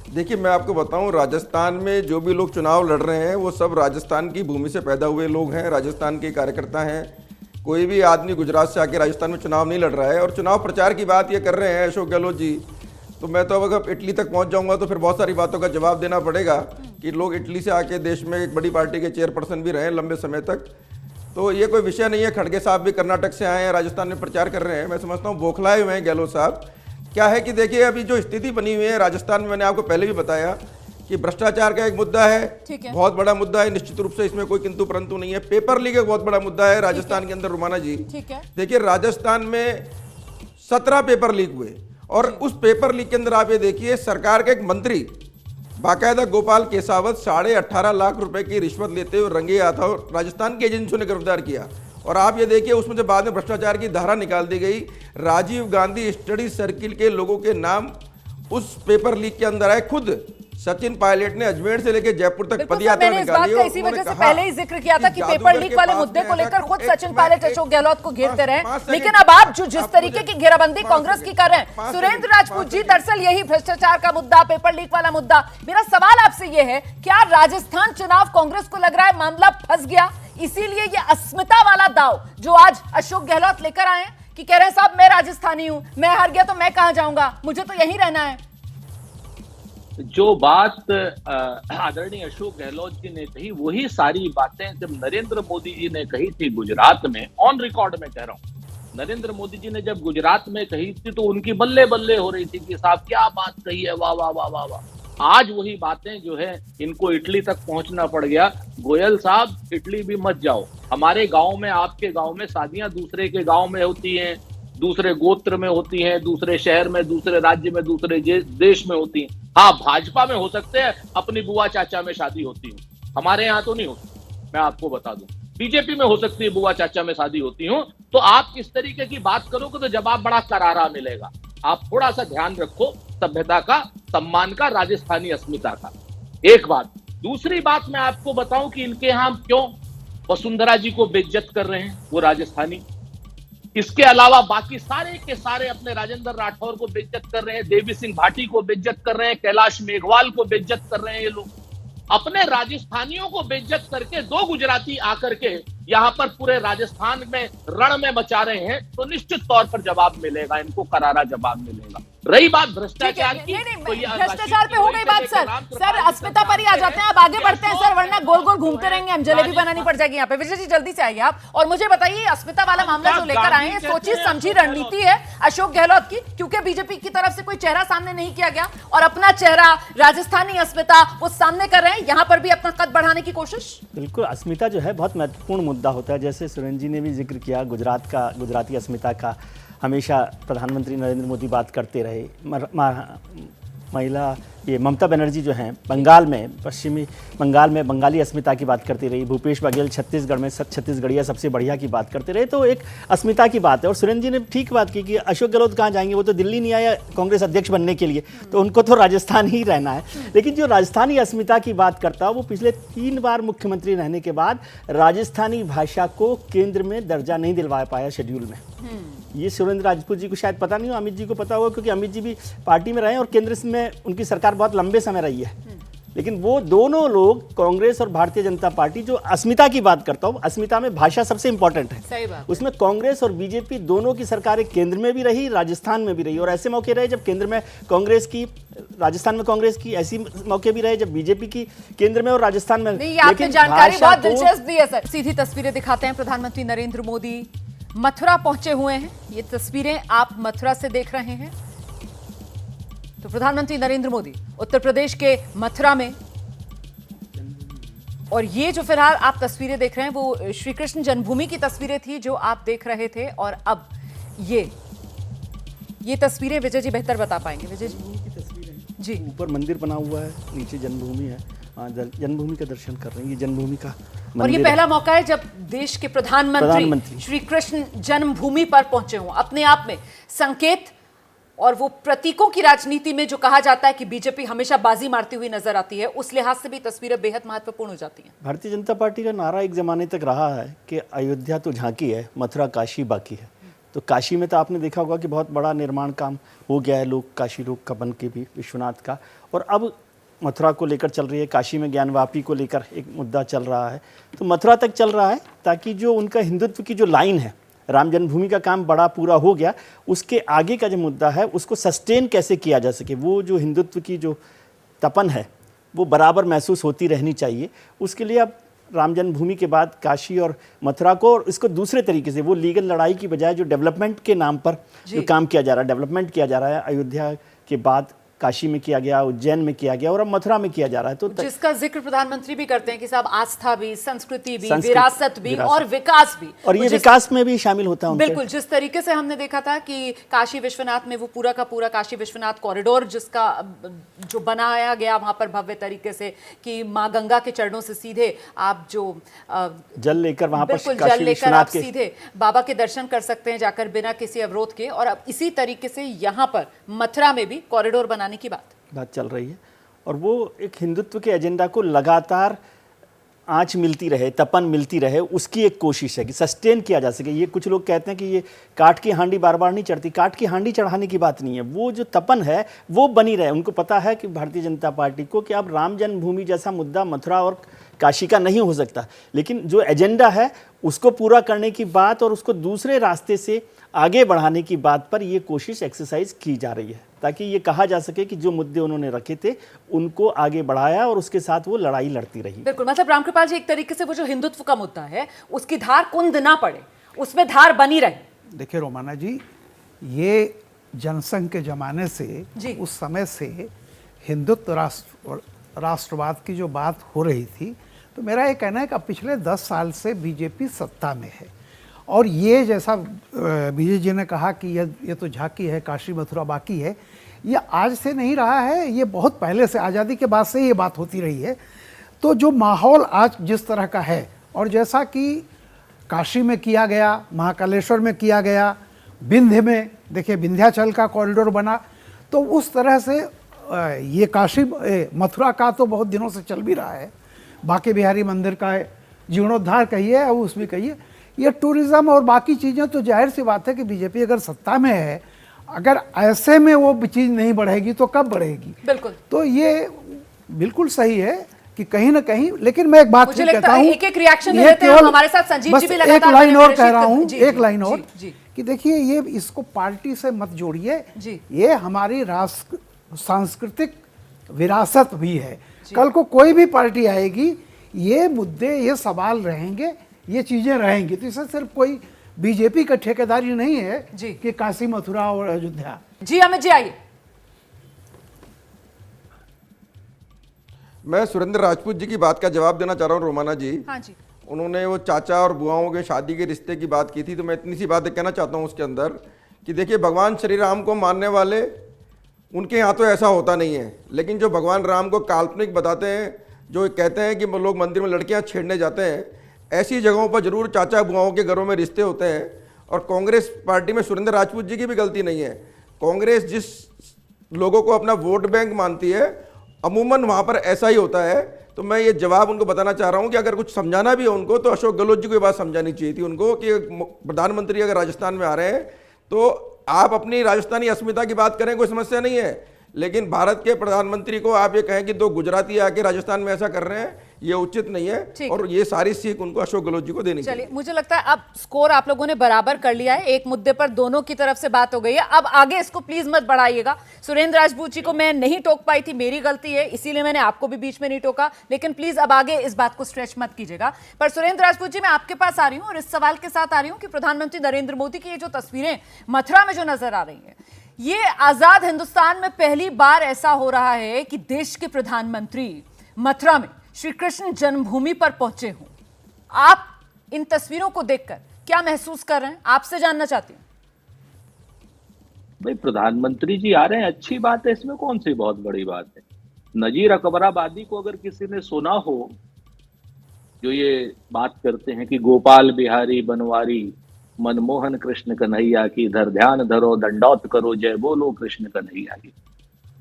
देखिए, मैं आपको बताऊं, राजस्थान में जो भी लोग चुनाव लड़ रहे हैं वो सब राजस्थान की भूमि से पैदा हुए लोग हैं, राजस्थान के कार्यकर्ता हैं। कोई भी आदमी गुजरात से आके राजस्थान में चुनाव नहीं लड़ रहा है। और चुनाव प्रचार की बात ये कर रहे हैं अशोक गहलोत जी, तो मैं तो अगर इटली तक पहुंच जाऊंगा तो फिर बहुत सारी बातों का जवाब देना पड़ेगा कि लोग इटली से आके देश में एक बड़ी पार्टी के चेयरपर्सन भी रहे लंबे समय तक। तो ये कोई विषय नहीं है। खड़गे साहब भी कर्नाटक से आए हैं, राजस्थान में प्रचार कर रहे हैं। मैं समझता हूँ बौखलाए हुए हैं गहलोत साहब। क्या है कि देखिए, अभी जो स्थिति बनी हुई है राजस्थान में, मैंने आपको पहले भी बताया कि भ्रष्टाचार का एक मुद्दा है, बहुत बड़ा मुद्दा है, निश्चित रूप से इसमें कोई किंतु परंतु नहीं है। पेपर लीक एक बहुत बड़ा मुद्दा है राजस्थान के अंदर रुमाना जी। देखिए, राजस्थान में 17 पेपर लीक हुए, और उस पेपर लीक के अंदर आप ये देखिए, सरकार के एक मंत्री बाकायदा गोपाल केसावत 18.5 लाख रुपए की रिश्वत लेते हुए रंगे हाथ और राजस्थान की एजेंसियों ने गिरफ्तार किया। और आप ये देखिए, उसमें जब बाद में भ्रष्टाचार की धारा निकाल दी गई, राजीव गांधी स्टडी सर्किल के लोगों के नाम उस पेपर लीक के अंदर आए। खुद सचिन पायलट ने अजमेर से लेकर जयपुर तक पदयात्रा निकाली। इसी वजह से पहले ही जिक्र किया था कि पेपर लीक वाले मुद्दे को लेकर खुद सचिन पायलट अशोक गहलोत को घेरते रहे, लेकिन अब आप जो जिस तरीके की घेराबंदी कांग्रेस की कर रहे हैं, सुरेंद्र राजपूत जी, दरअसल यही भ्रष्टाचार का मुद्दा, पेपर लीक वाला मुद्दा। मेरा सवाल आपसे यह है, क्या राजस्थान चुनाव कांग्रेस को लग रहा है मामला फंस गया, इसीलिए ये अस्मिता वाला दाव जो आज अशोक गहलोत लेकर आए कि कह रहे हैं, साहब मैं राजस्थानी हूं, मैं हार गया तो मैं कहां जाऊंगा, मुझे तो यहीं रहना है? देखिए, मैं आपको बताऊं, राजस्थान में जो भी लोग चुनाव लड़ रहे हैं वो सब राजस्थान की भूमि से पैदा हुए लोग हैं, राजस्थान के कार्यकर्ता हैं। कोई भी आदमी गुजरात से आके राजस्थान में चुनाव नहीं लड़ रहा है। और चुनाव प्रचार की बात ये कर रहे हैं अशोक गहलोत जी, तो मैं तो अगर इटली तक पहुंच जाऊंगा तो फिर बहुत सारी बातों का जवाब देना पड़ेगा कि जो बात आदरणीय अशोक गहलोत जी ने कही, वही सारी बातें जब नरेंद्र मोदी जी ने कही थी गुजरात में, ऑन रिकॉर्ड में कह रहा हूं, नरेंद्र मोदी जी ने जब गुजरात में कही थी तो उनकी बल्ले बल्ले हो रही थी कि साहब क्या बात कही है, वाह वाह वाह वाह वाह। आज वही बातें जो है इनको इटली तक पहुंचना पड़ गया। गोयल साहब, इटली भी मत जाओ। हमारे गांव में, आपके गांव में शादियां दूसरे के गांव में होती हैं, दूसरे गोत्र में होती हैं, दूसरे शहर में, दूसरे राज्य में, दूसरे देश में होती हैं। हाँ, भाजपा में हो सकते हैं अपनी बुआ चाचा में शादी होती है, हमारे यहाँ तो नहीं होती, मैं आपको बता दूं। बीजेपी में हो सकती है बुआ चाचा में शादी होती हो। तो आप इस तरीके की बात करोगे तो जवाब बड़ा करारा मिलेगा। आप थोड़ा सा ध्यान रखो सभ्यता का, सम्मान का, राजस्थानी अस्मिता का। एक बात। दूसरी बात मैं आपको बताऊं कि इनके यहां क्यों वसुंधरा जी को बेइज्जत कर रहे हैं वो राजस्थानी। इसके अलावा बाकी सारे के सारे अपने राजेंद्र राठौर को बेइज्जत कर रहे हैं, देवी सिंह भाटी को बेइज्जत कर रहे हैं, कैलाश मेघवाल को बेइज्जत कर रहे हैं। ये लोग अपने राजस्थानियों को बेइज्जत करके दो गुजराती आकर के यहाँ पर पूरे राजस्थान में रण में मचा रहे हैं, तो निश्चित तौर पर जवाब मिलेगा, इनको करारा जवाब मिलेगा। रही बात भ्रष्टाचार की, तो ये भ्रष्टाचार पे हो गई बात सर। सर अस्मिता पर ही आ जाते हैं, अब आगे बढ़ते हैं सर, वरना गोल गोल घूमते रहेंगे, हम जलेबी बनानी पड़ जाएगी यहाँ पे। विजय जी जल्दी से आइए आप और मुझे बताइए, अस्मिता वाला मामला जो लेकर आए हैं, सोची समझी रणनीति है अशोक गहलोत की, क्योंकि बीजेपी की तरफ से कोई चेहरा सामने नहीं किया गया और अपना चेहरा राजस्थानी अस्मिता वो सामने कर रहे हैं, यहाँ पर भी अपना कद बढ़ाने की कोशिश। बिल्कुल, अस्मिता जो है बहुत महत्वपूर्ण मुद्दा होता है। जैसे सुरेंद्र जी ने भी जिक्र किया गुजरात का, गुजराती अस्मिता का हमेशा प्रधानमंत्री नरेंद्र मोदी बात करते रहे। महिला ये ममता बनर्जी जो हैं बंगाल में, पश्चिमी बंगाल में बंगाली अस्मिता की बात करती रही। भूपेश बघेल छत्तीसगढ़ में छत्तीसगढ़िया सबसे बढ़िया की बात करते रहे। तो एक अस्मिता की बात है। और सुरेंद्र जी ने ठीक बात की कि अशोक गहलोत कहाँ जाएंगे, वो तो दिल्ली नहीं आया कांग्रेस अध्यक्ष बनने के लिए, तो उनको तो राजस्थान ही रहना है। लेकिन जो राजस्थानी अस्मिता की बात करता है, वो पिछले 3 बार मुख्यमंत्री रहने के बाद राजस्थानी भाषा को केंद्र में दर्जा नहीं दिलवा पाया शेड्यूल में। ये सुरेंद्र राजपूत जी को शायद पता नहीं हो, अमित जी को पता होगा, क्योंकि अमित जी भी पार्टी में रहे हैं और केंद्र में उनकी सरकार बहुत लंबे समय रही है। लेकिन वो दोनों लोग, कांग्रेस और भारतीय जनता पार्टी, जो अस्मिता की बात करता हूँ, अस्मिता में भाषा सबसे इंपॉर्टेंट है। सही बात। उसमें कांग्रेस और बीजेपी दोनों की सरकारें केंद्र में भी रही, राजस्थान में भी रही। और ऐसे मौके रहे जब केंद्र में कांग्रेस की, राजस्थान में कांग्रेस की, ऐसी मौके भी रहे जब बीजेपी की केंद्र में और राजस्थान में। नहीं, आपकी जानकारी बहुत दिलचस्प भी है सर। सीधी तस्वीरें दिखाते हैं, प्रधानमंत्री नरेंद्र मोदी मथुरा पहुंचे हुए हैं। ये तस्वीरें आप मथुरा से देख रहे हैं। तो प्रधानमंत्री नरेंद्र मोदी उत्तर प्रदेश के मथुरा में, और ये जो फिलहाल आप तस्वीरें देख रहे हैं वो श्री कृष्ण जन्मभूमि की तस्वीरें थी जो आप देख रहे थे। और अब ये तस्वीरें विजय जी बेहतर बता पाएंगे। विजय जी जी, ऊपर मंदिर बना हुआ है, नीचे जन्मभूमि है, जन्मभूमि का दर्शन कर रहे हैं। ये जन्मभूमि का और ये पहला मौका है जब देश के प्रधानमंत्री श्री कृष्ण जन्मभूमि पर पहुंचे हों। अपने आप में संकेत और वो प्रतीकों की राजनीति में जो कहा जाता है कि बीजेपी हमेशा बाजी मारती हुई नजर आती है, उस लिहाज से भी तस्वीरें बेहद महत्वपूर्ण हो जाती हैं। भारतीय जनता पार्टी का नारा एक जमाने तक रहा है कि अयोध्या तो झांकी है, मथुरा काशी बाकी है। तो काशी में तो आपने देखा होगा कि बहुत बड़ा निर्माण काम हो गया है, लोग काशी रोड का बन के भी, विश्वनाथ का। और अब मथुरा को लेकर चल रही है, काशी में ज्ञानवापी को लेकर एक मुद्दा चल रहा है, तो मथुरा तक चल रहा है, ताकि जो उनका हिंदुत्व की जो लाइन है, राम जन्मभूमि का काम बड़ा पूरा हो गया, उसके आगे का जो मुद्दा है उसको सस्टेन कैसे किया जा सके। वो जो हिंदुत्व की जो तपन है वो बराबर महसूस होती रहनी चाहिए। उसके लिए अब राम जन्मभूमि के बाद काशी और मथुरा को, और इसको दूसरे तरीके से, वो लीगल लड़ाई की बजाय जो डेवलपमेंट के नाम पर जो काम किया जा रहा है, डेवलपमेंट किया जा रहा है, अयोध्या के बाद काशी में किया गया, उज्जैन में किया गया और अब मथुरा में किया जा रहा है। तो जिसका जिक्र प्रधानमंत्री भी करते हैं कि साहब आस्था भी, संस्कृति भी, विरासत भी और विकास भी, और ये विकास में भी शामिल होता है। बिल्कुल, जिस तरीके से हमने देखा था कि काशी विश्वनाथ में वो पूरा का पूरा काशी विश्वनाथ कॉरिडोर जिसका जो बनाया गया वहां पर भव्य तरीके से, कि माँ गंगा के चरणों से सीधे आप जो जल लेकर वहां पर जल लेकर आप सीधे बाबा के दर्शन कर सकते हैं जाकर बिना किसी अवरोध के। और अब इसी तरीके से यहाँ पर मथुरा में भी कॉरिडोर बनाने की बात चल रही है। और वो एक हिंदुत्व के एजेंडा को लगातार आंच मिलती रहे, तपन मिलती रहे, उसकी एक कोशिश है कि सस्टेन किया जा सके। ये कुछ लोग कहते हैं कि ये काठ की हांडी बार बार नहीं चढ़ती, काठ की हांडी चढ़ाने की बात नहीं है, वो जो तपन है वो बनी रहे। उनको पता है कि भारतीय जनता पार्टी को कि अब राम जन्मभूमि जैसा मुद्दा मथुरा और काशी का नहीं हो सकता, लेकिन जो एजेंडा है उसको पूरा करने की बात और उसको दूसरे रास्ते से आगे बढ़ाने की बात पर ये कोशिश एक्सरसाइज की जा रही है, ताकि ये कहा जा सके कि जो मुद्दे उन्होंने रखे थे उनको आगे बढ़ाया और उसके साथ वो लड़ाई लड़ती रही। बिल्कुल, मतलब रामकृपाल जी, एक तरीके से वो जो हिंदुत्व का मुद्दा है उसकी धार कुंद ना पड़े, उसमें धार बनी रहे। देखिए रोमाना जी, ये जनसंघ के जमाने से उस समय से हिंदुत्व राष्ट्रवाद की जो बात हो रही थी, तो मेरा ये कहना है कि अब पिछले 10 साल से बीजेपी सत्ता में है और ये जैसा विजय जी ने कहा कि ये तो झांकी है, काशी मथुरा बाकी है, ये आज से नहीं रहा है, ये बहुत पहले से, आज़ादी के बाद से ये बात होती रही है। तो जो माहौल आज जिस तरह का है और जैसा कि काशी में किया गया, महाकालेश्वर में किया गया, विंध्य में देखिए विंध्याचल का कॉरिडोर बना, तो उस तरह से ये काशी मथुरा का तो बहुत दिनों से चल भी रहा है, बांके बिहारी मंदिर का जीर्णोद्धार कहिए और उसमें कहिए, ये टूरिज्म और बाकी चीज़ें, तो जाहिर सी बात है कि बीजेपी अगर सत्ता में है, अगर ऐसे में वो चीज़ नहीं बढ़ेगी तो कब बढ़ेगी। बिल्कुल, तो ये बिल्कुल सही है कि कहीं ना कहीं, लेकिन मैं एक बात मुझे कहता हूँ, एक रिएक्शन देते हैं हमारे साथ संजीव जी भी लगातार, एक लाइन और कह रहा हूँ, एक लाइन और जी, कि देखिए ये इसको पार्टी से मत जोड़िए, ये हमारी सांस्कृतिक विरासत भी है। कल को कोई भी पार्टी आएगी, ये मुद्दे, ये सवाल रहेंगे, ये चीजें रहेंगी। तो इससे सिर्फ कोई बीजेपी का ठेकेदारी नहीं है कि काशी मथुरा और अयोध्या। जी अमित जी आइए। मैं सुरेंद्र राजपूत जी की बात का जवाब देना चाह रहा हूँ रोमाना जी। हाँ जी। उन्होंने वो चाचा और बुआओं के शादी के रिश्ते की बात की थी, तो मैं इतनी सी बात कहना चाहता हूँ उसके अंदर कि देखिए भगवान श्री राम को मानने वाले, उनके यहाँ तो ऐसा होता नहीं है, लेकिन जो भगवान राम को काल्पनिक बताते हैं, जो कहते हैं कि लोग मंदिर में लड़कियाँ छेड़ने जाते हैं, ऐसी जगहों पर जरूर चाचा बुआओं के घरों में रिश्ते होते हैं। और कांग्रेस पार्टी में सुरेंद्र राजपूत जी की भी गलती नहीं है। कांग्रेस जिस लोगों को अपना वोट बैंक मानती है, अमूमन वहाँ पर ऐसा ही होता है। तो मैं ये जवाब उनको बताना चाह रहा हूँ कि अगर कुछ समझाना भी है उनको, तो अशोक गहलोत जी को ये बात समझानी चाहिए थी उनको कि प्रधानमंत्री अगर राजस्थान में आ रहे हैं तो आप अपनी राजस्थानी अस्मिता की बात करें, कोई समस्या नहीं है, लेकिन भारत के प्रधानमंत्री को आप ये कहें कि 2 गुजराती आके राजस्थान में ऐसा कर रहे हैं, ये उचित नहीं है। और ये सारी सीख उनको अशोक गहलोत जी को देनी चाहिए। मुझे लगता है अब स्कोर आप लोगों ने बराबर कर लिया है, एक मुद्दे पर दोनों की तरफ से बात हो गई है। अब आगे इसको प्लीज मत बढ़ाइएगा। सुरेंद्र राजपूत जी को मैं नहीं टोक पाई थी, मेरी गलती है, इसीलिए मैंने आपको भी बीच में नहीं टोका, लेकिन प्लीज अब आगे इस बात को स्ट्रेच मत कीजिएगा। पर सुरेंद्र राजपूत जी, मैं आपके पास आ रही हूँ और इस सवाल के साथ आ रही हूँ कि प्रधानमंत्री नरेंद्र मोदी की ये जो तस्वीरें मथुरा में जो नजर आ रही है, ये आजाद हिंदुस्तान में पहली बार ऐसा हो रहा है कि देश के प्रधानमंत्री मथुरा में श्री कृष्ण जन्मभूमि पर पहुंचे हों। आप इन तस्वीरों को देखकर क्या महसूस कर रहे हैं, आपसे जानना चाहती हूं। भाई प्रधानमंत्री जी आ रहे हैं, अच्छी बात है, इसमें कौन सी बहुत बड़ी बात है। नजीर अकबराबादी को अगर किसी ने सुना हो, जो ये बात करते हैं कि गोपाल बिहारी बनवारी मनमोहन कृष्ण कन्हैया की, इधर ध्यान धरो दंडौत करो जय बोलो कृष्ण कन्हैया की,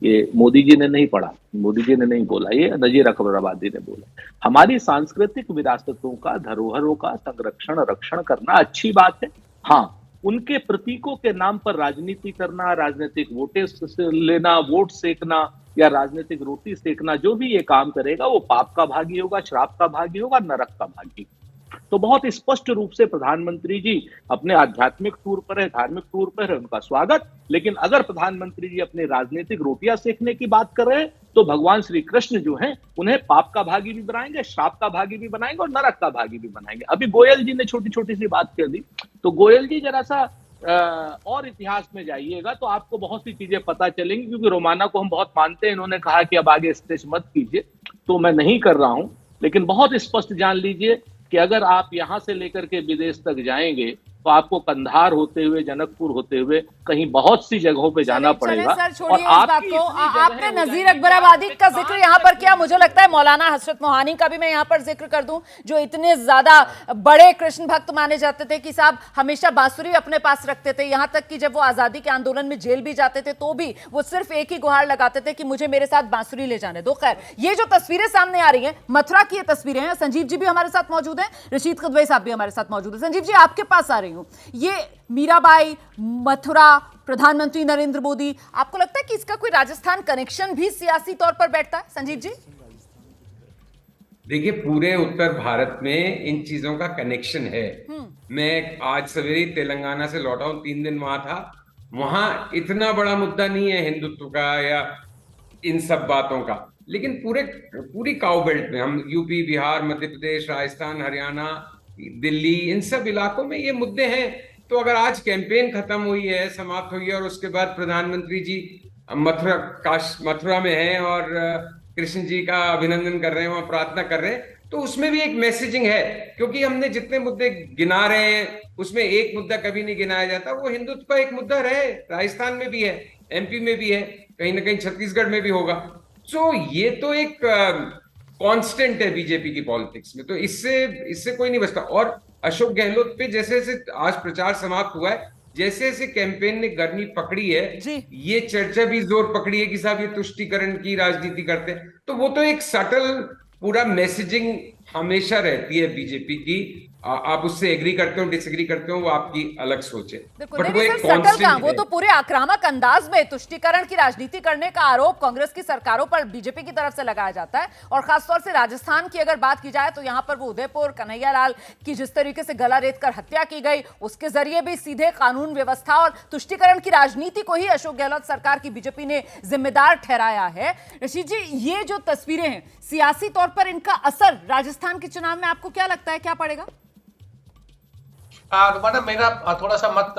ये मोदी जी ने नहीं पढ़ा, मोदी जी ने नहीं बोला, ये नजीर अकबराबादी ने बोला। हमारी सांस्कृतिक विरासतों का, धरोहरों का संरक्षण रक्षण करना अच्छी बात है। हाँ, उनके प्रतीकों के नाम पर राजनीति करना, राजनीतिक वोटे लेना, वोट सेकना या राजनीतिक रोटी सेकना, जो भी ये काम करेगा वो पाप का भागी होगा, श्राप का भागी होगा, नरक का भागी। तो बहुत स्पष्ट रूप से प्रधानमंत्री जी अपने आध्यात्मिक टूर पर है, धार्मिक टूर पर है, उनका स्वागत। लेकिन अगर प्रधानमंत्री जी अपने राजनीतिक रोटियां सेकने की बात कर रहे हैं, तो भगवान श्री कृष्ण जो हैं उन्हें पाप का भागी भी बनाएंगे, श्राप का भागी भी बनाएंगे और नरक का भागी भी बनाएंगे। अभी गोयल जी ने छोटी छोटी सी बात कर दी, तो गोयल जी जरा सा और इतिहास में जाइएगा तो आपको बहुत सी चीजें पता चलेंगी, क्योंकि रोमाना को हम बहुत मानते हैं। इन्होंने कहा कि अब आगे स्ट्रेच मत कीजिए, तो मैं नहीं कर रहा हूं, लेकिन बहुत स्पष्ट जान लीजिए कि अगर आप यहां से लेकर के विदेश तक जाएंगे तो आपको कंधार होते हुए, जनकपुर होते हुए कहीं बहुत सी जगहों पे जाना पड़ेगा। सर छोड़िए इस बात को, आपने नजीर अकबराबादी का जिक्र यहाँ पर किया, मुझे लगता है मौलाना हसरत मोहानी का भी मैं यहाँ पर जिक्र कर दूं, जो इतने ज्यादा बड़े कृष्ण भक्त माने जाते थे कि साहब हमेशा बांसुरी अपने पास रखते थे, यहाँ तक कि जब वो आजादी के आंदोलन में जेल भी जाते थे तो भी वो सिर्फ एक ही गुहार लगाते थे कि मुझे मेरे साथ बांसुरी ले जाने दो। खैर, ये जो तस्वीरें सामने आ रही है मथुरा की, ये तस्वीरें हैं। संजीव जी भी हमारे साथ मौजूद है, रशीद कदवई साहब भी हमारे साथ मौजूद है। संजीव जी, आपके पास आ रही हूँ, ये मीराबाई, मथुरा, प्रधानमंत्री नरेंद्र मोदी, आपको लगता है कि इसका कोई राजस्थान कनेक्शन भी सियासी तौर पर बैठता है? संजीव जी, देखिए पूरे उत्तर भारत में इन चीजों का कनेक्शन है। मैं आज सवेरे तेलंगाना से लौटा हूं, 3 दिन वहां था। वहां इतना बड़ा मुद्दा नहीं है हिंदुत्व का या इन सब बातों का, लेकिन पूरी काउ बेल्ट में, हम यूपी, बिहार, मध्य प्रदेश, राजस्थान, हरियाणा, दिल्ली, इन सब इलाकों में ये मुद्दे हैं। तो अगर आज कैंपेन खत्म हुई है, समाप्त हुई है, और उसके बाद प्रधानमंत्री जी मथुरा में हैं और कृष्ण जी का अभिनंदन कर रहे हैं, वहां प्रार्थना कर रहे हैं, तो उसमें भी एक मैसेजिंग है। क्योंकि हमने जितने मुद्दे गिना रहे हैं उसमें एक मुद्दा कभी नहीं गिनाया जाता, वो हिंदुत्व का एक मुद्दा रहे। राजस्थान में भी है, एमपी में भी है, कहीं ना कहीं छत्तीसगढ़ में भी होगा। सो ये तो एक कांस्टेंट है बीजेपी की पॉलिटिक्स में, तो इससे कोई नहीं बचता। और अशोक गहलोत पे जैसे जैसे आज प्रचार समाप्त हुआ है, जैसे जैसे कैंपेन ने गर्मी पकड़ी है, ये चर्चा भी जोर पकड़ी है कि साहब ये तुष्टीकरण की राजनीति करते हैं। तो वो तो एक सटल पूरा मैसेजिंग हमेशा रहती है बीजेपी की। आप उससे एग्री करते हो, डिसएग्री करते हो, वो आपकी अलग सोच है। बट वो एक कांस्टेंट, वो तो पूरे आक्रामक अंदाज में तुष्टीकरण की राजनीति करने का आरोप कांग्रेस की सरकारों पर बीजेपी की तरफ से लगाया जाता है। और खासतौर से राजस्थान की अगर बात की जाए तो यहाँ पर वो उदयपुर कन्हैयालाल की जिस तरीके से गला रेत कर हत्या की गई, उसके जरिए भी सीधे कानून व्यवस्था और तुष्टीकरण की राजनीति को ही अशोक गहलोत सरकार की बीजेपी ने जिम्मेदार ठहराया है। ऋषि जी, ये जो तस्वीरें हैं, सियासी तौर पर इनका असर राजस्थान के चुनाव में आपको क्या लगता है, क्या पड़ेगा? रुमाना, मेरा थोड़ा सा मत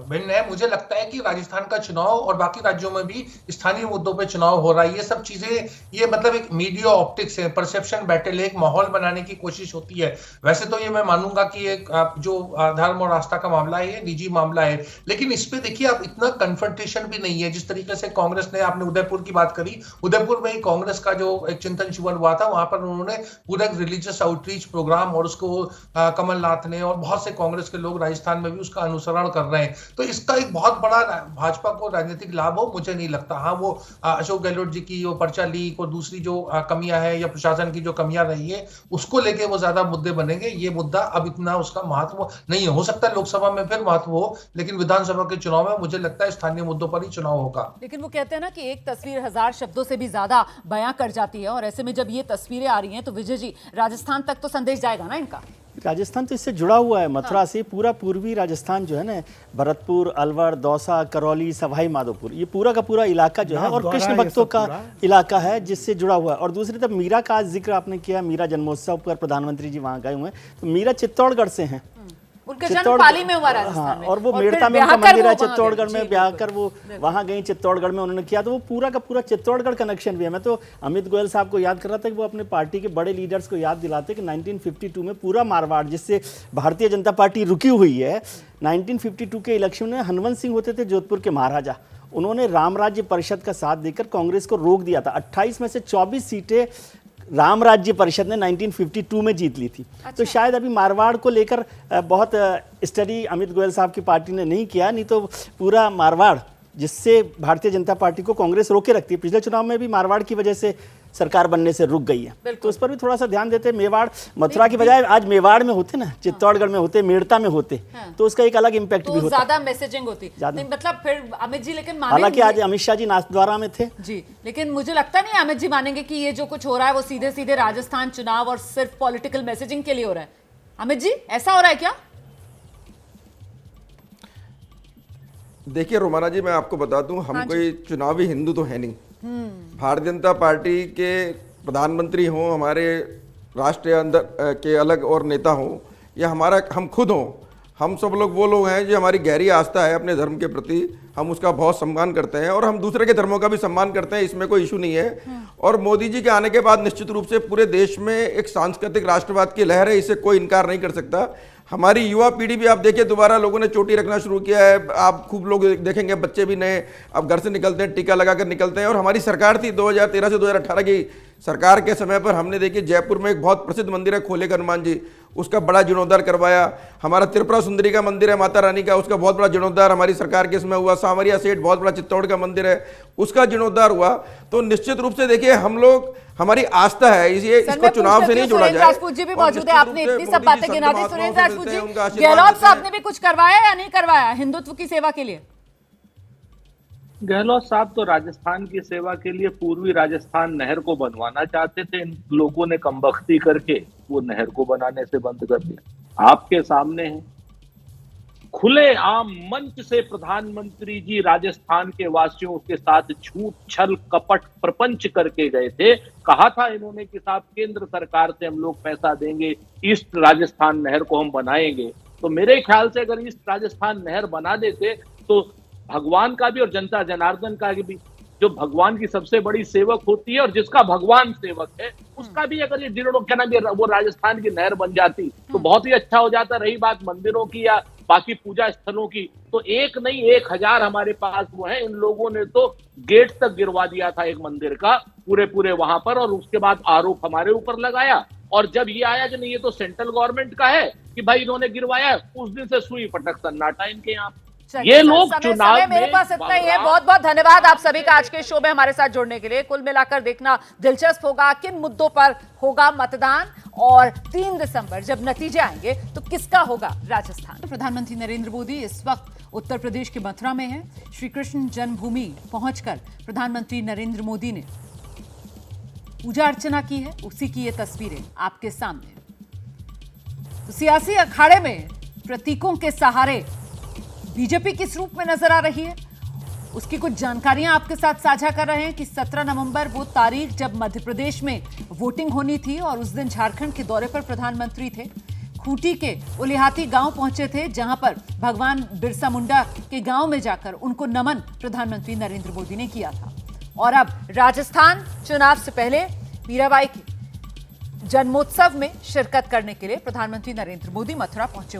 भिन्न है। मुझे लगता है कि राजस्थान का चुनाव और बाकी राज्यों में भी स्थानीय मुद्दों पे चुनाव हो रहा है, ये सब चीजें, ये मतलब एक मीडिया ऑप्टिक्स है, परसेप्शन बैटल है, एक माहौल बनाने की कोशिश होती है। वैसे तो ये मैं मानूंगा कि एक जो धर्म और आस्था का मामला है, ये निजी मामला है, लेकिन इस पे देखिए आप इतना कन्फ्रंटेशन भी नहीं है। जिस तरीके से कांग्रेस ने, आपने उदयपुर की बात करी, उदयपुर में ही कांग्रेस का जो एक चिंतन शिविर हुआ था, वहां पर उन्होंने पूरा एक रिलीजियस आउटरीच प्रोग्राम, और उसको कमलनाथ ने और बहुत से कांग्रेस के लोग राजस्थान में भी उसका अनुसरण कर रहे हैं। तो इसका एक बहुत बड़ा भाजपा को राजनीतिक लाभ हो, मुझे नहीं लगता। हाँ, वो अशोक गहलोत जी की वो पर्चा लीक और दूसरी जो कमियां हैं या प्रशासन की जो कमियां रही है, उसको लेके वो ज्यादा मुद्दे बनेंगे। ये मुद्दा अब इतना उसका महत्व नहीं है। हो सकता है लोकसभा में फिर महत्व हो, लेकिन विधानसभा के चुनाव में मुझे लगता है स्थानीय मुद्दों पर ही चुनाव होगा। लेकिन वो कहते हैं ना कि एक तस्वीर 1000 शब्दों से भी ज्यादा बयां कर जाती है, और ऐसे में जब ये तस्वीरें आ रही हैं तो विजय जी, राजस्थान तक तो संदेश जाएगा ना इनका? राजस्थान तो इससे जुड़ा हुआ है, मथुरा से पूरा पूर्वी राजस्थान जो है ना, भरतपुर, अलवर, दौसा, करौली, सवाई माधोपुर, ये पूरा का पूरा इलाका जो है और कृष्ण भक्तों का इलाका है जिससे जुड़ा हुआ है। और दूसरी तरफ मीरा का आज जिक्र आपने किया, मीरा जन्मोत्सव पर प्रधानमंत्री जी वहाँ गए हुए हैं। तो मीरा चित्तौड़गढ़ से हैं, उनका जन्म पाली में हुआ राजस्थान में, और वो मेड़ता में उनका मंदिर है चित्तौड़गढ़ में, ब्याह कर वो वहां गई चित्तौड़गढ़ में उन्होंने किया। तो वो पूरा का पूरा चित्तौड़गढ़ कनेक्शन भी है। मैं तो अमित गोयल साहब को याद कर रहा था कि वो अपने पार्टी के बड़े लीडर्स को याद दिलाते कि 1952 में पूरा मारवाड़, जिससे भारतीय जनता पार्टी रुकी हुई है, 1952 के इलेक्शन में हनुमंत सिंह होते थे जोधपुर के महाराजा, उन्होंने राम राज्य परिषद का साथ देकर कांग्रेस को रोक दिया था। 28 में से 24 सीटें राम राज्य परिषद ने 1952 में जीत ली थी। अच्छा। तो शायद अभी मारवाड़ को लेकर बहुत स्टडी अमित गोयल साहब की पार्टी ने नहीं किया, नहीं तो पूरा मारवाड़, जिससे भारतीय जनता पार्टी को कांग्रेस रोके रखती है, पिछले चुनाव में भी मारवाड़ की वजह से सरकार बनने से रुक गई है। तो उस पर भी थोड़ा सा ध्यान देते। मेवाड़, मथुरा की बजाय आज मेवाड़ में होते ना, चित्तौड़गढ़ में होते, मेड़ता में होते, तो उसका एक अलग इम्पैक्ट भी होता, ज्यादा मैसेजिंग होती। मतलब फिर अमित जी, लेकिन हालांकि आज अमित शाह जी नाथद्वारा में थे जी, लेकिन मुझे लगता नहीं अमित जी मानेंगे कि ये जो कुछ हो रहा है वो सीधे सीधे राजस्थान चुनाव और सिर्फ पॉलिटिकल मैसेजिंग के लिए हो रहा है। अमित जी, ऐसा हो रहा है क्या? देखिए रोमाना जी, मैं आपको बता दूं, हम कोई चुनावी हिंदू तो है नहीं। भारतीय जनता पार्टी के प्रधानमंत्री हों, हमारे राष्ट्रीय अंदर के अलग और नेता हों, या हम खुद हों, हम सब लोग वो लोग हैं जो हमारी गहरी आस्था है अपने धर्म के प्रति, हम उसका बहुत सम्मान करते हैं और हम दूसरे के धर्मों का भी सम्मान करते हैं, इसमें कोई इशू नहीं है। और मोदी जी के आने के बाद निश्चित रूप से पूरे देश में एक सांस्कृतिक राष्ट्रवाद की लहर है, इसे कोई इनकार नहीं कर सकता। हमारी युवा पीढ़ी भी आप देखिए, दोबारा लोगों ने चोटी रखना शुरू किया है। आप खूब लोग देखेंगे, बच्चे भी नए अब घर से निकलते हैं, टीका लगाकर निकलते हैं। और हमारी सरकार थी 2013 से 2018 की सरकार के समय पर, हमने देखिए जयपुर में एक बहुत प्रसिद्ध मंदिर है खोले का हनुमान जी, उसका बड़ा जीर्णोद्धार करवाया। हमारा त्रिपुरा सुंदरी का मंदिर है माता रानी का, उसका बहुत बड़ा जीर्णोद्धार हमारी सरकार के समय हुआ। सांवरिया सेठ बहुत बड़ा चित्तौड़ का मंदिर है, उसका जीर्णोद्धार हुआ। तो निश्चित रूप से देखिए, हम लोग, हमारी आस्था है, इसको चुनाव से नहीं जोड़ा जाए। राजपूत जी भी मौजूद है, आपने इतनी सब बातें गिना दी। सुरेंद्र राजपूत जी, गहलोत साहब ने भी कुछ करवाया या नहीं करवाया हिंदुत्व की सेवा के लिए? गहलोत साहब तो राजस्थान की सेवा के लिए पूर्वी राजस्थान नहर को बनवाना चाहते थे, इन लोगों ने कमबख्ती करके वो नहर को बनाने से बंद कर दिया। आपके सामने है। खुले आम मंच से प्रधानमंत्री जी राजस्थान के वासियों के साथ झूठ छल कपट प्रपंच करके गए थे। कहा था इन्होंने कि साहब केंद्र सरकार से हम लोग पैसा देंगे, ईस्ट राजस्थान नहर को हम बनाएंगे। तो मेरे ख्याल से अगर ईस्ट राजस्थान नहर बना देते तो भगवान का भी और जनता जनार्दन का भी, जो भगवान की सबसे बड़ी सेवक होती है और जिसका भगवान सेवक है, उसका भी अगर ये जीर्णोद्धार वो राजस्थान की नहर बन जाती तो बहुत ही अच्छा हो जाता। रही बात मंदिरों की या बाकी पूजा स्थलों की, तो एक नहीं 1000 हमारे पास वो है। इन लोगों ने तो गेट तक गिरवा दिया था एक मंदिर का पूरे वहां पर, और उसके बाद आरोप हमारे ऊपर लगाया। और जब ये आया कि नहीं ये तो सेंट्रल गवर्नमेंट का है कि भाई इन्होंने गिरवाया, उस दिन से सुई पटक सन्नाटा इनके यहाँ। ये लोग चुनाव में मेरे पास इतना ही है। बहुत बहुत धन्यवाद आप सभी का आज के शो में हमारे साथ जुड़ने के लिए। कुल मिलाकर देखना दिलचस्प होगा किन मुद्दों पर होगा मतदान, और 3 दिसंबर जब नतीजे आएंगे तो किसका होगा राजस्थान। प्रधानमंत्री नरेंद्र मोदी इस वक्त उत्तर प्रदेश के मथुरा में हैं। श्री कृष्ण जन्मभूमि पहुंचकर प्रधानमंत्री नरेंद्र मोदी ने पूजा अर्चना की है, उसी की ये तस्वीरें आपके सामने। तो सियासी अखाड़े में प्रतीकों के सहारे बीजेपी किस रूप में नजर आ रही है, उसकी कुछ जानकारियां आपके साथ साझा कर रहे हैं कि 17 नवंबर वो तारीख जब मध्य प्रदेश में वोटिंग होनी थी और उस दिन झारखंड के दौरे पर प्रधानमंत्री थे। खूंटी के उलिहाती गांव पहुंचे थे, जहां पर भगवान बिरसा मुंडा के गांव में जाकर उनको नमन प्रधानमंत्री नरेंद्र मोदी ने किया था। और अब राजस्थान चुनाव से पहले मीराबाई के जन्मोत्सव में शिरकत करने के लिए प्रधानमंत्री नरेंद्र मोदी मथुरा पहुंचे हुए